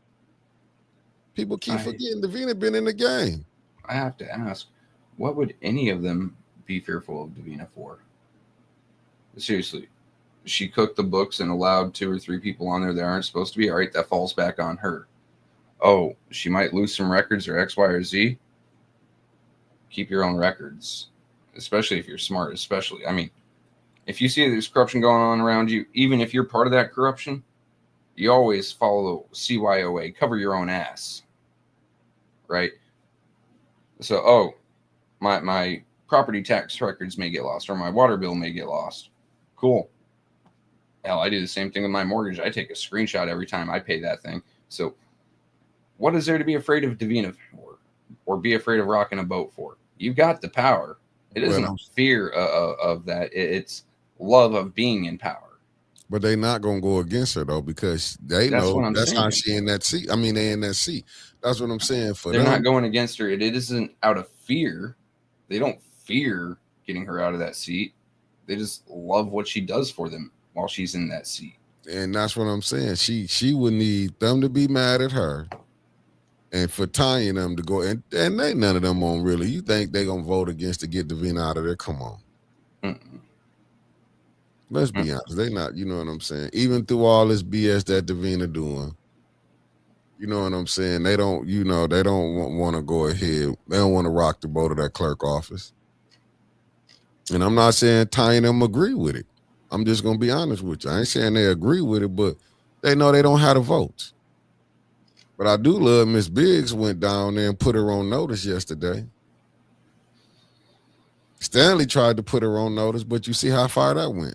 People keep forgetting Davina been in the game. I have to ask, what would any of them be fearful of Davina for? Seriously. She cooked the books and allowed 2 or 3 people on there that aren't supposed to be. All right, that falls back on her. Oh, she might lose some records or X, Y, or Z. Keep your own records, especially if you're smart. Especially, I mean, if you see there's corruption going on around you, even if you're part of that corruption, you always follow CYOA. Cover your own ass, right? So, my property tax records may get lost, or my water bill may get lost. Cool. Hell, I do the same thing with my mortgage. I take a screenshot every time I pay that thing. So what is there to be afraid of Davina for, or be afraid of rocking a boat for? You've got the power. It isn't fear of that. It's love of being in power. But they not gonna go against her though, because they That's know what I'm that's how saying. she in that seat. I mean, they in that seat. That's what I'm saying. For They're them, not going against her. It isn't out of fear. They don't fear getting her out of that seat. They just love what she does for them while she's in that seat. and that's what I'm saying. She would need them to be mad at her, and for Tanya and them to go, and they none of them on really. You think they gonna vote against to get Davina out of there? Come on. Mm-mm. Let's be honest. They not, you know what I'm saying? Even through all this BS that Davina doing, you know what I'm saying? They don't, they don't want to go ahead. They don't want to rock the boat of that clerk office. And I'm not saying Tanya and them agree with it. I'm just gonna be honest with you. I ain't saying they agree with it, but they know they don't have the votes. But I do love Miss Biggs went down there and put her on notice yesterday. Stanley tried to put her on notice, but you see how far that went.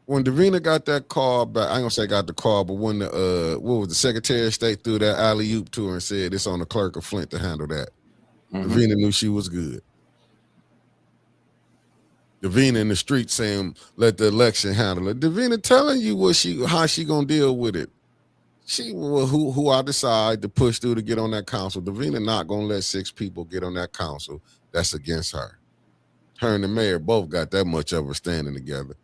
When Davina got that call back, I ain't gonna say got the call, but when the Secretary of State threw that alley-oop to her and said it's on the clerk of Flint to handle that. Davina knew she was good. Davina in the street saying, let the election handle it. Davina telling you how she gonna deal with it. She who I decide to push through to get on that council. Davina not gonna let 6 people get on that council that's against her. Her and the mayor both got that much of her standing together.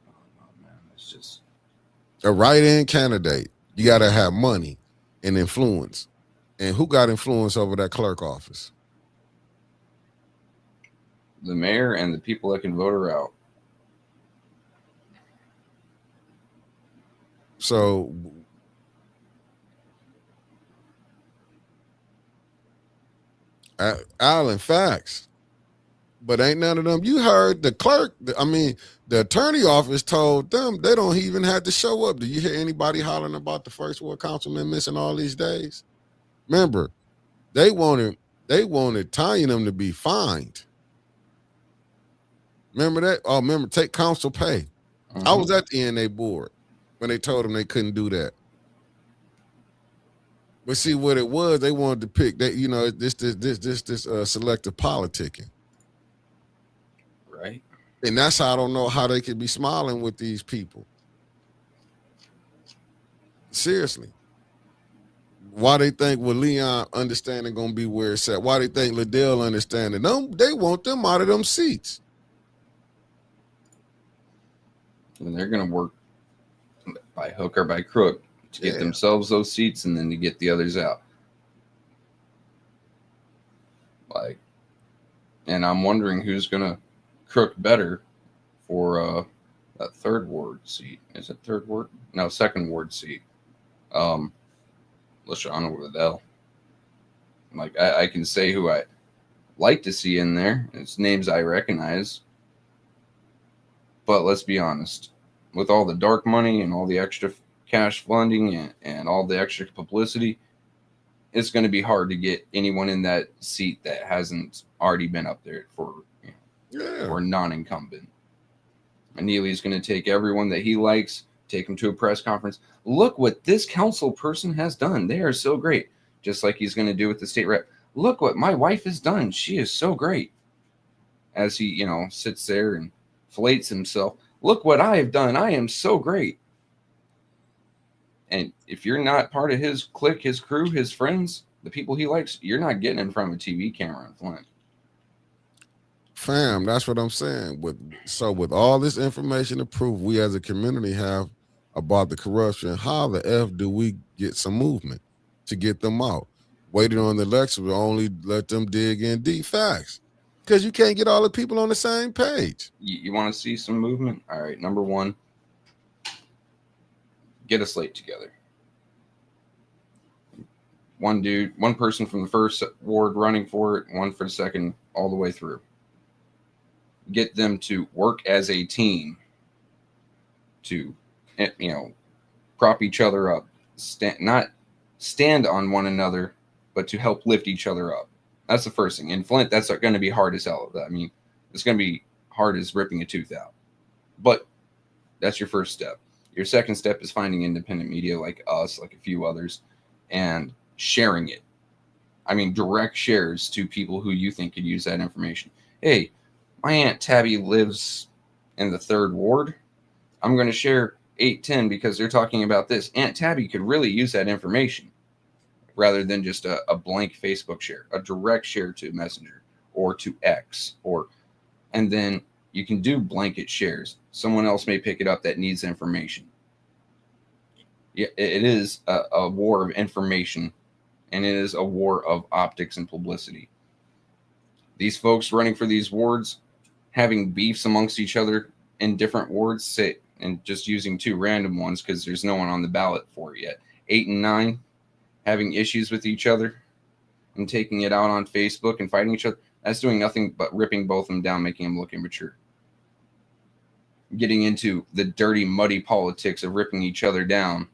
Oh man, it's just a write-in candidate. You gotta have money and influence. And who got influence over that clerk office? the mayor and the people that can vote her out. So Alan, facts. But ain't none of them. You heard the clerk, the attorney office told them they don't even have to show up. Do you hear anybody hollering about the first ward councilman missing all these days? Remember, they wanted Tanya and them to be fined. Remember that? Oh, remember, take council pay. I was at the NA board when they told them they couldn't do that. But see what it was, they wanted to pick that, this selective politicking. Right. And that's how I don't know how they could be smiling with these people. Seriously. Why they think with Leon understanding gonna be where it's at? Why they think Liddell understanding? They want them out of them seats. And they're gonna work by hook or by crook to get themselves those seats and then to get the others out. And I'm wondering who's gonna crook better for that third ward seat. Is it third ward? No, second ward seat. LaShawn Liddell. I can say who I like to see in there. It's names I recognize. But let's be honest. With all the dark money and all the extra cash funding and all the extra publicity, it's going to be hard to get anyone in that seat that hasn't already been up there for non-incumbent. And Neely's going to take everyone that he likes, take them to a press conference. Look what this council person has done. They are so great. Just like he's going to do with the state rep. Look what my wife has done. She is so great. As he, sits there and flates himself. Look what I have done. I am so great. And if you're not part of his clique, his crew, his friends, the people he likes, you're not getting in front of a TV camera in Flint. Fam, that's what I'm saying. With all this information to prove we as a community have about the corruption, how the F do we get some movement to get them out? Waiting on the election will only let them dig in deep. Facts. Because you can't get all the people on the same page. You want to see some movement? All right, number one, get a slate together. One person from the first ward running for it, one for the second, all the way through. Get them to work as a team to, prop each other up. Not stand on one another, but to help lift each other up. That's the first thing. In Flint, that's going to be hard as hell. I mean, it's going to be hard as ripping a tooth out. But that's your first step. Your second step is finding independent media like us, like a few others, and sharing it. I mean, direct shares to people who you think could use that information. Hey, my Aunt Tabby lives in the 3rd Ward. I'm going to share 810 because they're talking about this. Aunt Tabby could really use that information rather than just a blank Facebook share, a direct share to Messenger or to X, and then you can do blanket shares. Someone else may pick it up that needs information. Yeah, it is a war of information, and it is a war of optics and publicity. These folks running for these wards, having beefs amongst each other in different wards, say, and just using 2 random ones because there's no one on the ballot for it yet. 8 and 9, having issues with each other and taking it out on Facebook and fighting each other. That's doing nothing but ripping both of them down, making them look immature. Getting into the dirty, muddy politics of ripping each other down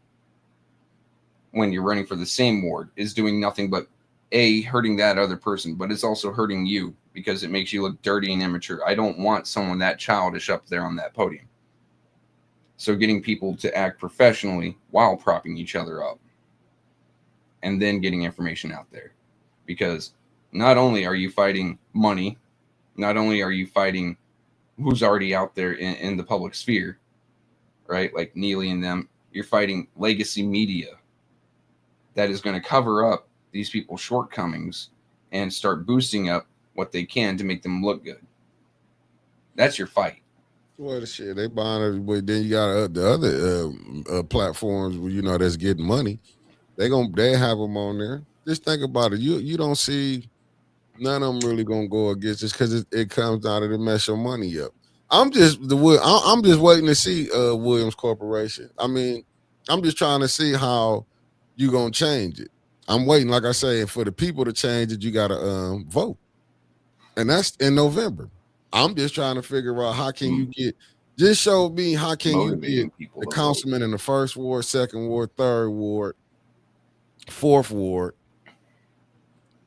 when you're running for the same ward is doing nothing but hurting that other person, but it's also hurting you because it makes you look dirty and immature. I don't want someone that childish up there on that podium. So getting people to act professionally while propping each other up and then getting information out there, because not only are you fighting money, not only are you fighting who's already out there in the public sphere, right? Like Neely and them, you're fighting legacy media that is going to cover up these people's shortcomings and start boosting up what they can to make them look good. That's your fight. Well, the shit, they buying everybody. Then you got the other platforms where, that's getting money. They have them on there. Just think about it. You don't see none of them really gonna go against this because it comes down to mess your money up. I'm just waiting to see Williams Corporation. I mean, I'm just trying to see how you gonna change it. I'm waiting, like I say, for the people to change it. You gotta vote, and that's in November. I'm just trying to figure out how can you just show me how can you get the councilman in the 1st Ward, 2nd Ward, 3rd Ward, 4th Ward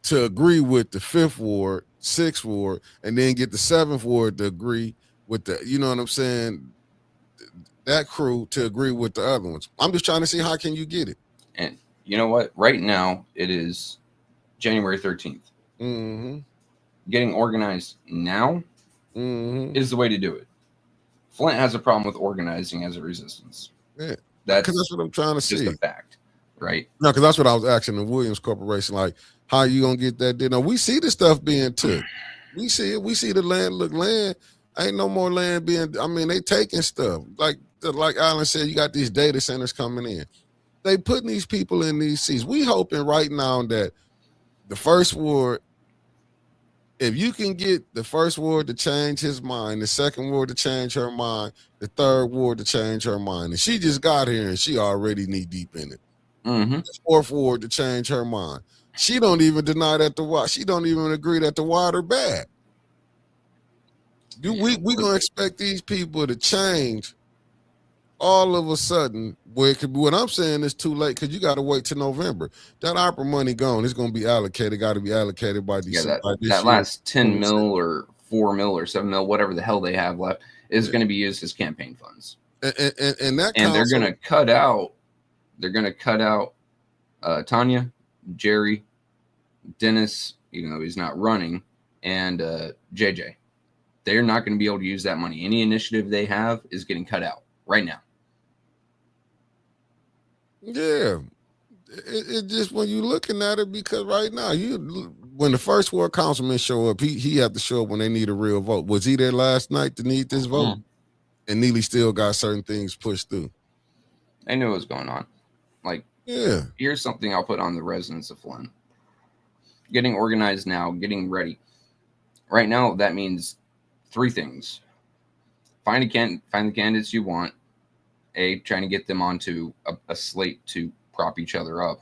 to agree with the 5th Ward, 6th Ward, and then get the 7th Ward to agree with the, you know what I'm saying, that crew to agree with the other ones. I'm just trying to see how can you get it. And you know what? Right now, it is January 13th. Mm-hmm. Getting organized now is the way to do it. Flint has a problem with organizing as a resistance. Yeah, that's what I'm trying to see. Just a fact, right? No, because that's what I was asking the Williams Corporation, like, how are you gonna get that done? Now, we see the stuff being took. We see it. We see the land. Look, land ain't no more land being. I mean, they taking stuff. Like Alan said, you got these data centers coming in. They putting these people in these seats. We hoping right now that the 1st Ward, if you can get the 1st Ward to change his mind, the 2nd Ward to change her mind, the 3rd Ward to change her mind, and she just got here and she already knee deep in it. The 4th Ward to change her mind. She don't even deny that she don't even agree that the water bad. We gonna expect these people to change all of a sudden? Where it could be, what I'm saying is too late because you got to wait till November. That opera money gone. It's gonna be allocated. Got to be allocated by December. That last 10 mil or 4 mil or 7 mil, whatever the hell they have left, is going to be used as campaign funds. And they're going to cut out. They're going to cut out Tanya, Jerry, Dennis, even though he's not running, and JJ. They're not going to be able to use that money. Any initiative they have is getting cut out right now. Yeah, it just when you're looking at it, because right now when the 1st Ward councilman show up, he have to show up when they need a real vote. Was he there last night to need this vote? And Neely still got certain things pushed through. I knew what was going on. Like, yeah, here's something I'll put on the residents of Flint. Getting organized now, getting ready. Right now, that means 3 things. Find the candidates you want. Trying to get them onto a slate to prop each other up.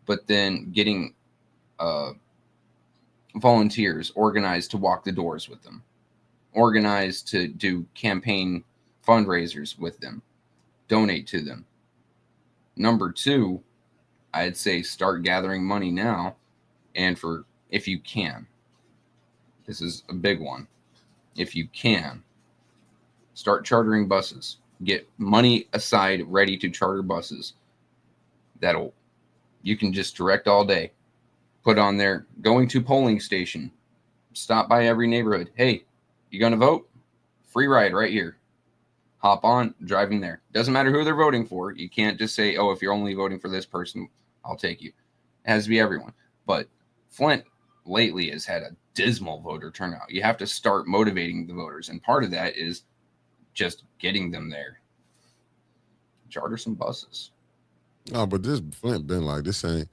But then getting volunteers organized to walk the doors with them. Organized to do campaign fundraisers with them. Donate to them. Number 2, I'd say start gathering money now. And if you can, this is a big one. If you can, start chartering buses. Get money aside, ready to charter buses. You can just direct all day. Put on there, going to polling station. Stop by every neighborhood. Hey, you going to vote? Free ride right here. Hop on, driving there. Doesn't matter who they're voting for. You can't just say, oh, if you're only voting for this person, I'll take you. It has to be everyone. But Flint lately has had a dismal voter turnout. You have to start motivating the voters. And part of that is just getting them there. Charter some buses. No, but this Flint been like this ain't.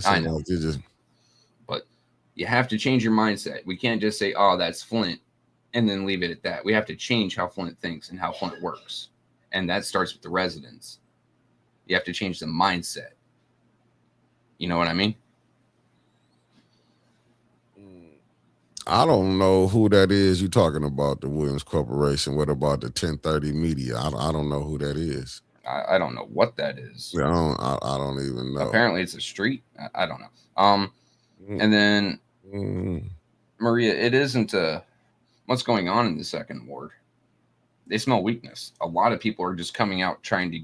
I know. Like it just. But you have to change your mindset. We can't just say, oh, that's Flint, and then leave it at that. We have to change how Flint thinks and how Flint works. And that starts with the residents. You have to change the mindset. You know what I mean? I don't know who that is you talking about, the Williams Corporation. What about the 1030 Media? I don't know who that is. I don't know what that is. Yeah, I don't even know. Apparently it's a street. I don't know. And then Maria, it isn't what's going on in the second ward. They smell weakness. A lot of people are just coming out trying to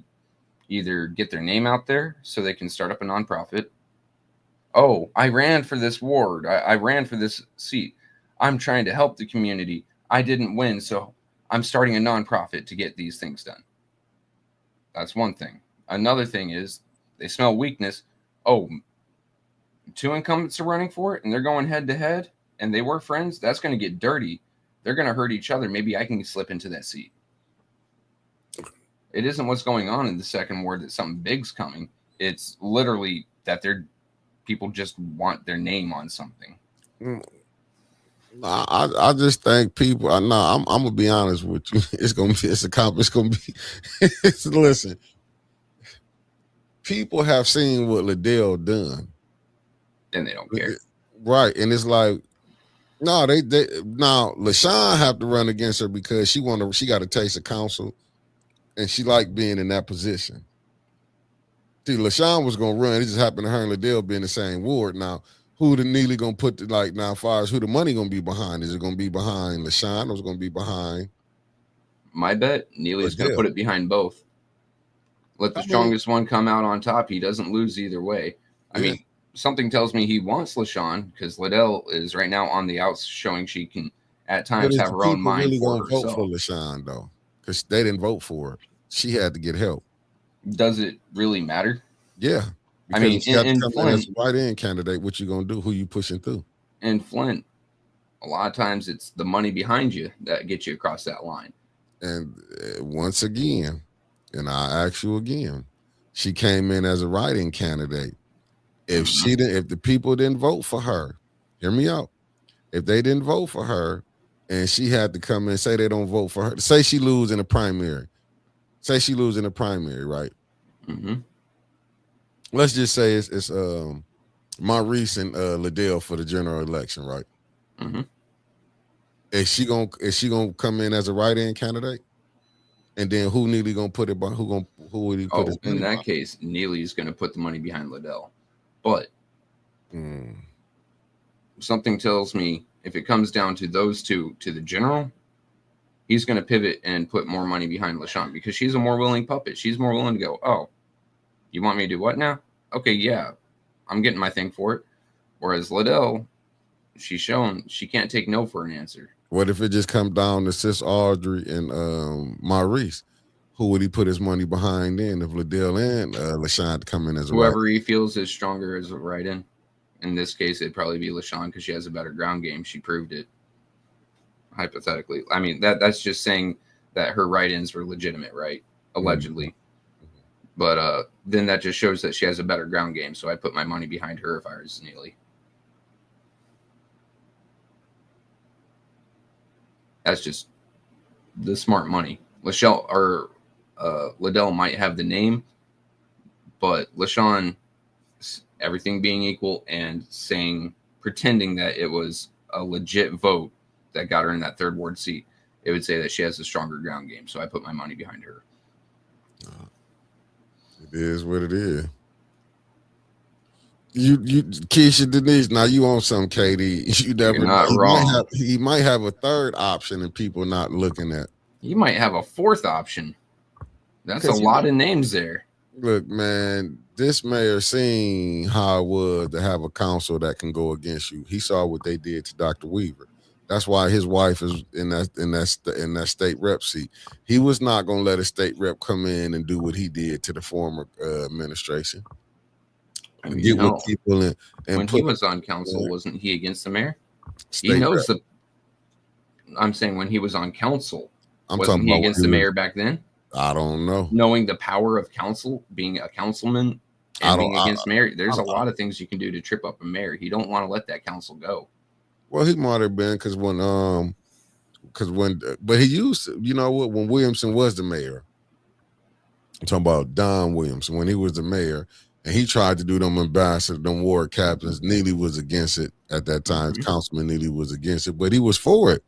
either get their name out there so they can start up a nonprofit. Oh, I ran for this ward. I ran for this seat. I'm trying to help the community. I didn't win, so I'm starting a nonprofit to get these things done. That's one thing. Another thing is they smell weakness. Oh, 2 incumbents are running for it, and they're going head to head, and they were friends. That's going to get dirty. They're going to hurt each other. Maybe I can slip into that seat. It isn't what's going on in the second ward that something big's coming. It's literally that people just want their name on something. I just think people. I'm gonna be honest with you. It's gonna be. Listen, people have seen what Liddell done, And they don't care. right? And it's like, no, they now LaShawn have to run against her because she got a taste of council, and she liked being in that position. See, LaShawn was gonna run. It just happened to her and Liddell be in the same ward. Now, who the Neely gonna put now? As far as who the money gonna be behind, is it gonna be behind LaShawn or is it gonna be behind? My bet, Neely's going to Liddell. put it behind both. Let the strongest one come out on top. He doesn't lose either way. I mean, something tells me he wants LaShawn because Liddell is right now on the outs, showing she can at times have her own mind really for gonna vote herself. for LaShawn though, because they didn't vote for her. She had to get help. Does it really matter? Yeah, I mean, because you got to in come in as a write-in candidate. What you gonna do? Who you pushing through? In Flint, a lot of times it's the money behind you that gets you across that line. And once again, and I ask you again, she came in as a write-in candidate. If if the people didn't vote for her, hear me out. If they didn't vote for her, and she had to come in and say they don't vote for her, say she lose in a primary, right? Mm-hmm. Let's just say it's Maurice and Liddell for the general election, right? Mm-hmm. Is she gonna come in as a write-in candidate? And then who Neely gonna put it by? Who would he put? In that case, Neely's going to put the money behind Liddell. But something tells me if it comes down to those two to the general, he's going to pivot and put more money behind LaShawn because she's a more willing puppet. She's more willing to go, oh, you want me to do what now? Okay, yeah, I'm getting my thing for it. Whereas Liddell, she's shown she can't take no for an answer. What if it just come down to Sis Audrey and Maurice? Who would he put his money behind then if Liddell and LaShawn come in as a whoever he feels is stronger as a write-in? In this case, it'd probably be LaShawn because she has a better ground game. She proved it. Hypothetically, I mean that's just saying that her write-ins were legitimate, right? Allegedly. But then that just shows that she has a better ground game. So I put my money behind her if I was Neely. That's just the smart money. Liddell might have the name, but LaShawn, everything being equal and pretending that it was a legit vote that got her in that third ward seat, it would say that she has a stronger ground game. So I put my money behind her. It is what it is. You Keisha Denise, now you on some KD. You never You're not know. wrong. He might have a third option and people not looking at. You might have a fourth option. That's a 'Cause lot of names there. Look, man, this mayor seen how it was to have a council that can go against you. He saw what they did to Dr. Weaver. That's why his wife is in that state rep seat. He was not going to let a state rep come in and do what he did to the former administration. I mean, Get no. with people and When put he was on council, Yeah. wasn't he against the mayor? He state knows rep. I'm saying when he was on council, I'm wasn't talking he about against when the he mayor back then? I don't know. Knowing the power of council, being a councilman, I and don't- being against mayor, there's I- a lot of things you can do to trip up a mayor. You don't want to let that council go. Well, he might have been because but he used to, you know what, when Williamson was the mayor. I'm talking about Don Williamson when he was the mayor, and he tried to do them ambassador, them ward captains. Neely was against it at that time. Mhm. Councilman Neely was against it, but he was for it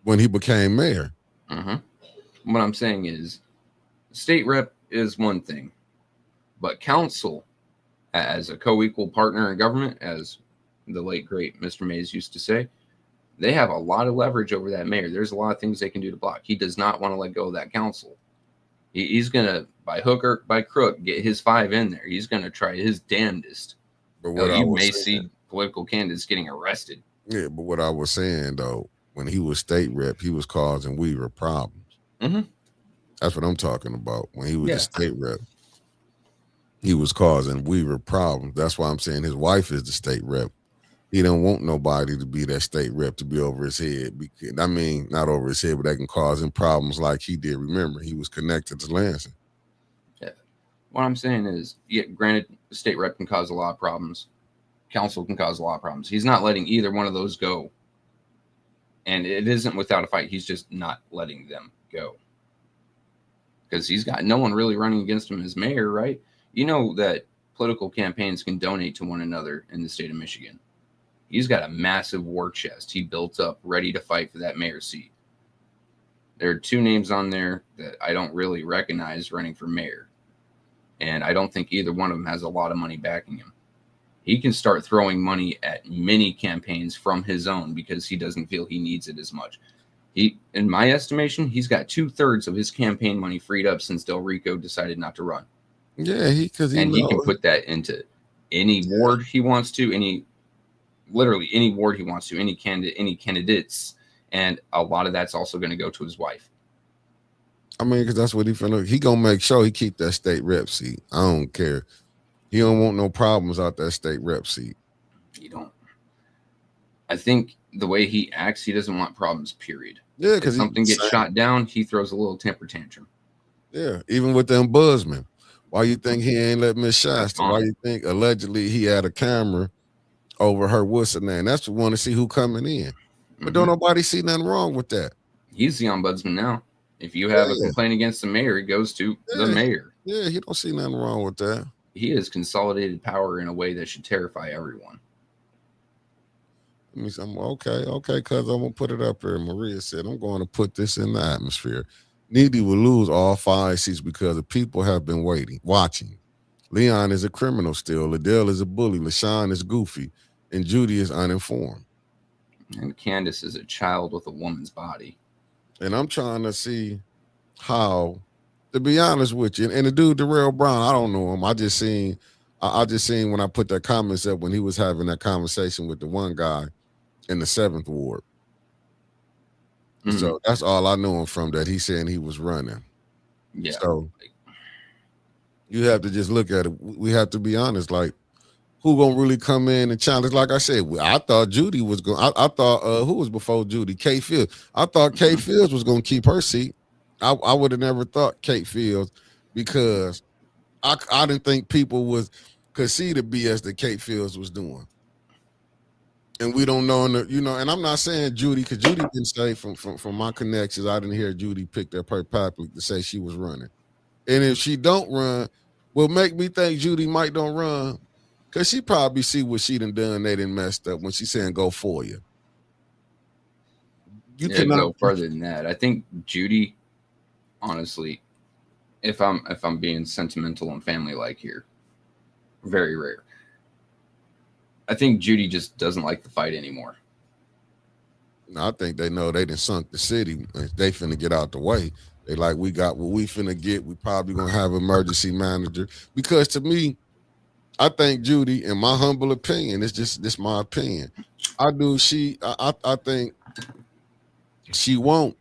when he became mayor. What I'm saying is, state rep is one thing, but council, as a co-equal partner in government, as the late great Mr. Mays used to say, they have a lot of leverage over that mayor. There's a lot of things they can do to block. He does not want to let go of that council. He's gonna, by hook or by crook, get his 5 in there. He's gonna try his damnedest. But what I You was may saying, see political candidates getting arrested. yeah, but what I was saying though, when he was state rep, he was causing Weaver problems. Mhm. That's what I'm talking about. When he was Yeah. a state rep, he was causing Weaver problems. That's why I'm saying his wife is the state rep. He don't want nobody to be that state rep to be over his head. I mean, not over his head, but that can cause him problems like he did. Remember, he was connected to Lansing. What I'm saying is, yeah, granted, the state rep can cause a lot of problems. Council can cause a lot of problems. He's not letting either one of those go. And it isn't without a fight. He's just not letting them go. Because he's got no one really running against him as mayor, right? You know that political campaigns can donate to one another in the state of Michigan. He's got a massive war chest he built up ready to fight for that mayor's seat. There are 2 names on there that I don't really recognize running for mayor. And I don't think either one of them has a lot of money backing him. He can start throwing money at many campaigns from his own because he doesn't feel he needs it as much. In my estimation, he's got 2/3 of his campaign money freed up since Del Rico decided not to run. Yeah, he And he can put that into any ward he wants to, literally any ward he wants to, any candidate, any candidates. And a lot of that's also going to go to his wife. I mean, because that's what he gonna make sure he keep that state rep seat. I don't care. He don't want no problems out that state rep seat. You don't. I think the way he acts, he doesn't want problems, period. Yeah, If because something gets shot down, he throws a little temper tantrum. Yeah, even with the ombudsman. Why you think he ain't let Miss Shasta? fine. Why you think allegedly he had a camera over her what's her name? That's what want to see who coming in. But don't nobody see nothing wrong with that. He's the ombudsman now. If you have a Yeah. complaint against the mayor, it goes to the Yeah. mayor. Yeah, he don't see nothing wrong with that. He has consolidated power in a way that should terrify everyone. Let me say, okay, cuz I'm gonna put it up here. Maria said, I'm going to put this in the atmosphere. Needy will lose all 5 seats because the people have been watching. Leon is a criminal still. Liddell is a bully. LaShawn is goofy. And Judy is uninformed. And Candace is a child with a woman's body. And I'm trying to see how, to be honest with you, and the dude Darrell Brown, I don't know him. I just seen when I put that comments up when he was having that conversation with the one guy in the 7th ward. Mhm. So that's all I know him from, that he's saying he was running. Yeah. So you have to just look at it. We have to be honest, like, who gonna really come in and challenge? Like I said, I thought Judy was going. I thought who was before Judy? Kate Fields. I thought Kate Fields was gonna keep her seat. I would have never thought Kate Fields, because I didn't think people could see the BS that Kate Fields was doing. And we don't know, and I'm not saying Judy, because Judy didn't say from my connections, I didn't hear Judy picked up her public to say she was running. And if she don't run, will make me think Judy might don't run, because she probably see what she done, they done messed up when she saying go for you. You Yeah, cannot go further than that. I think Judy, honestly, if I'm being sentimental and family-like here, very rare. I think Judy just doesn't like the fight anymore. I think they know they done sunk the city. They finna get out the way. They like, we got what we finna get. We probably gonna have emergency manager. Because to me, I think Judy, in my humble opinion, it's just this my opinion. I think she want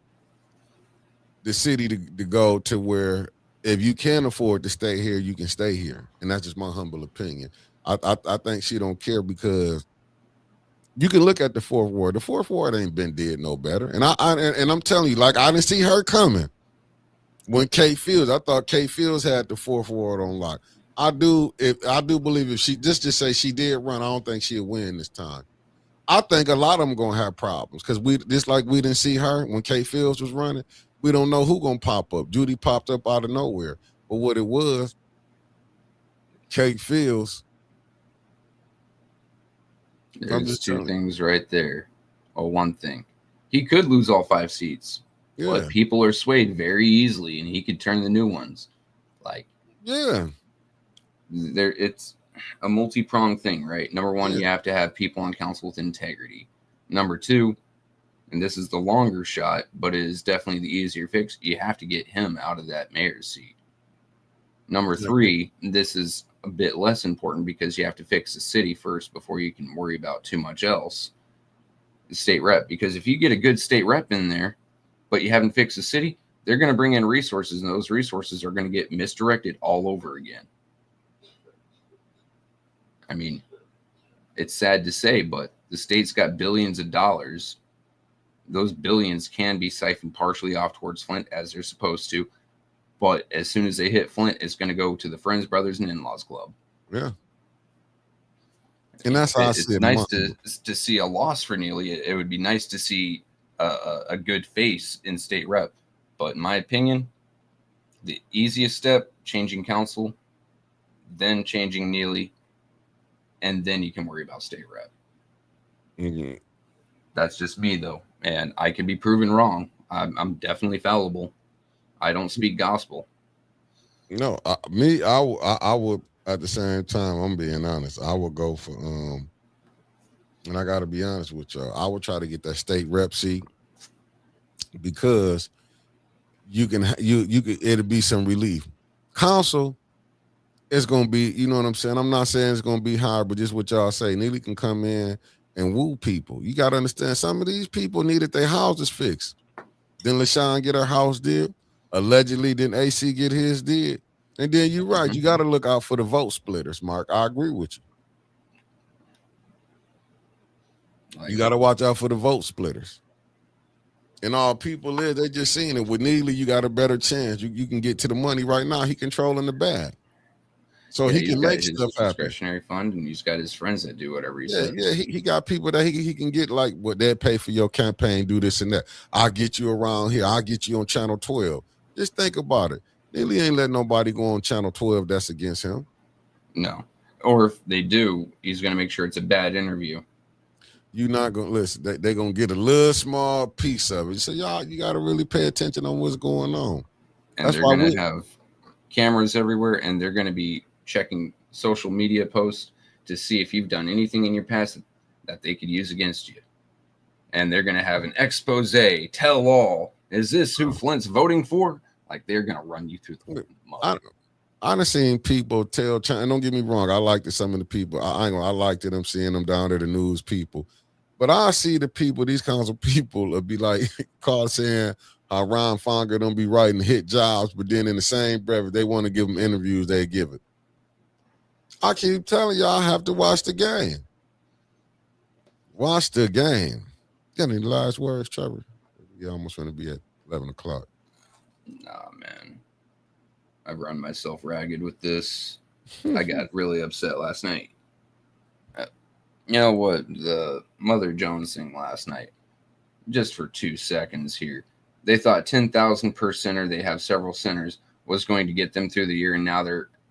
the city to go to where if you can afford to stay here, you can stay here. And that's just my humble opinion. I think she don't care because you can look at the fourth ward. The fourth ward ain't been did no better. And I'm telling you, like, I didn't see her coming. When Kate Fields, I thought Kate Fields had the fourth ward on lock. I do believe if she just say she did run, I don't think she'll win this time. I think a lot of them gonna have problems because we didn't see her when Kate Fields was running. We don't know who gonna pop up. Judy popped up out of nowhere, but what it was, Kate Fields. There's two things right there. Or one thing, he could lose all 5 seats, but people are swayed very easily, and he could turn the new ones. Like, it's a multi-pronged thing, right? Number one, you have to have people on council with integrity. Number two, and this is the longer shot, but it is definitely the easier fix, you have to get him out of that mayor's seat. Number three, this is a bit less important because you have to fix the city first before you can worry about too much else. The state rep, because if you get a good state rep in there, but you haven't fixed the city, they're going to bring in resources, and those resources are going to get misdirected all over again. I mean, it's sad to say, but the state's got billions of dollars. Those billions can be siphoned partially off towards Flint as they're supposed to. But as soon as they hit Flint, it's going to go to the Friends, Brothers, and In-Laws Club. Yeah. And that's how it's nice to see a loss for Neely. It would be nice to see a good face in state rep. But in my opinion, the easiest step, changing council, then changing Neely, and then you can worry about state rep. Mm-hmm. That's just me, though. And I can be proven wrong. I'm definitely fallible. I don't speak gospel. No, I would, at the same time, I'm being honest, I would go for, and I got to be honest with y'all, I would try to get that state rep seat because it'll be some relief. Council is going to be, you know what I'm saying? I'm not saying it's going to be hard, but just what y'all say, Neely can come in and woo people. You got to understand, some of these people needed their houses fixed. Then LaShawn get her house did. Allegedly, then AC get his did. And then you're right. You got to look out for the vote splitters, Mark. I agree with you. You got to watch out for the vote splitters. And all people is, they just seeing it. With Neely, you got a better chance. You can get to the money right now. He controlling the bag. So he can make stuff happen. Discretionary fund, and he's got his friends that do whatever he says. Yeah, he got people that he can get, like, what they'll pay for your campaign, do this and that. I'll get you around here. I'll get you on Channel 12. Just think about it. Neely ain't letting nobody go on Channel 12 that's against him. No. Or if they do, he's going to make sure it's a bad interview. You're not going to listen. They're going to get a little small piece of it. So, y'all, you got to really pay attention on what's going on. And that's they're going to have cameras everywhere, and they're going to be checking social media posts to see if you've done anything in your past that they could use against you. And they're going to have an expose, tell all. Is this who Flint's voting for? Like, they're going to run you through the mud. I've seen people tell, and don't get me wrong, I liked some of the people. I liked it. I'm seeing them down there, the news people. But I see the people, these kinds of people will be like, call saying how Ron Fonga don't be writing hit jobs, but then in the same breath, if they want to give them interviews, they give it. I keep telling y'all, I have to watch the game. Watch the game. Got any last words, Trevor? You almost want to be at 11 o'clock. Nah, man. I've run myself ragged with this. I got really upset last night. You know what? The Mother Jones thing last night, just for 2 seconds here. They thought 10,000 per center, they have several centers, was going to get them through the year, and now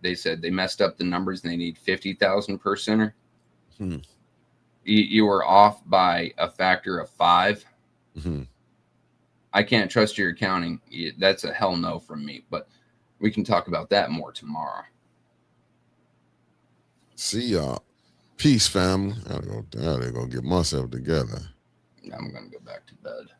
they said they messed up the numbers and they need 50,000 per center. You were off by a factor of 5. I can't trust your accounting. That's a hell no from me, but we can talk about that more tomorrow. See y'all. Peace, family. I gotta go get myself together. I'm going to go back to bed.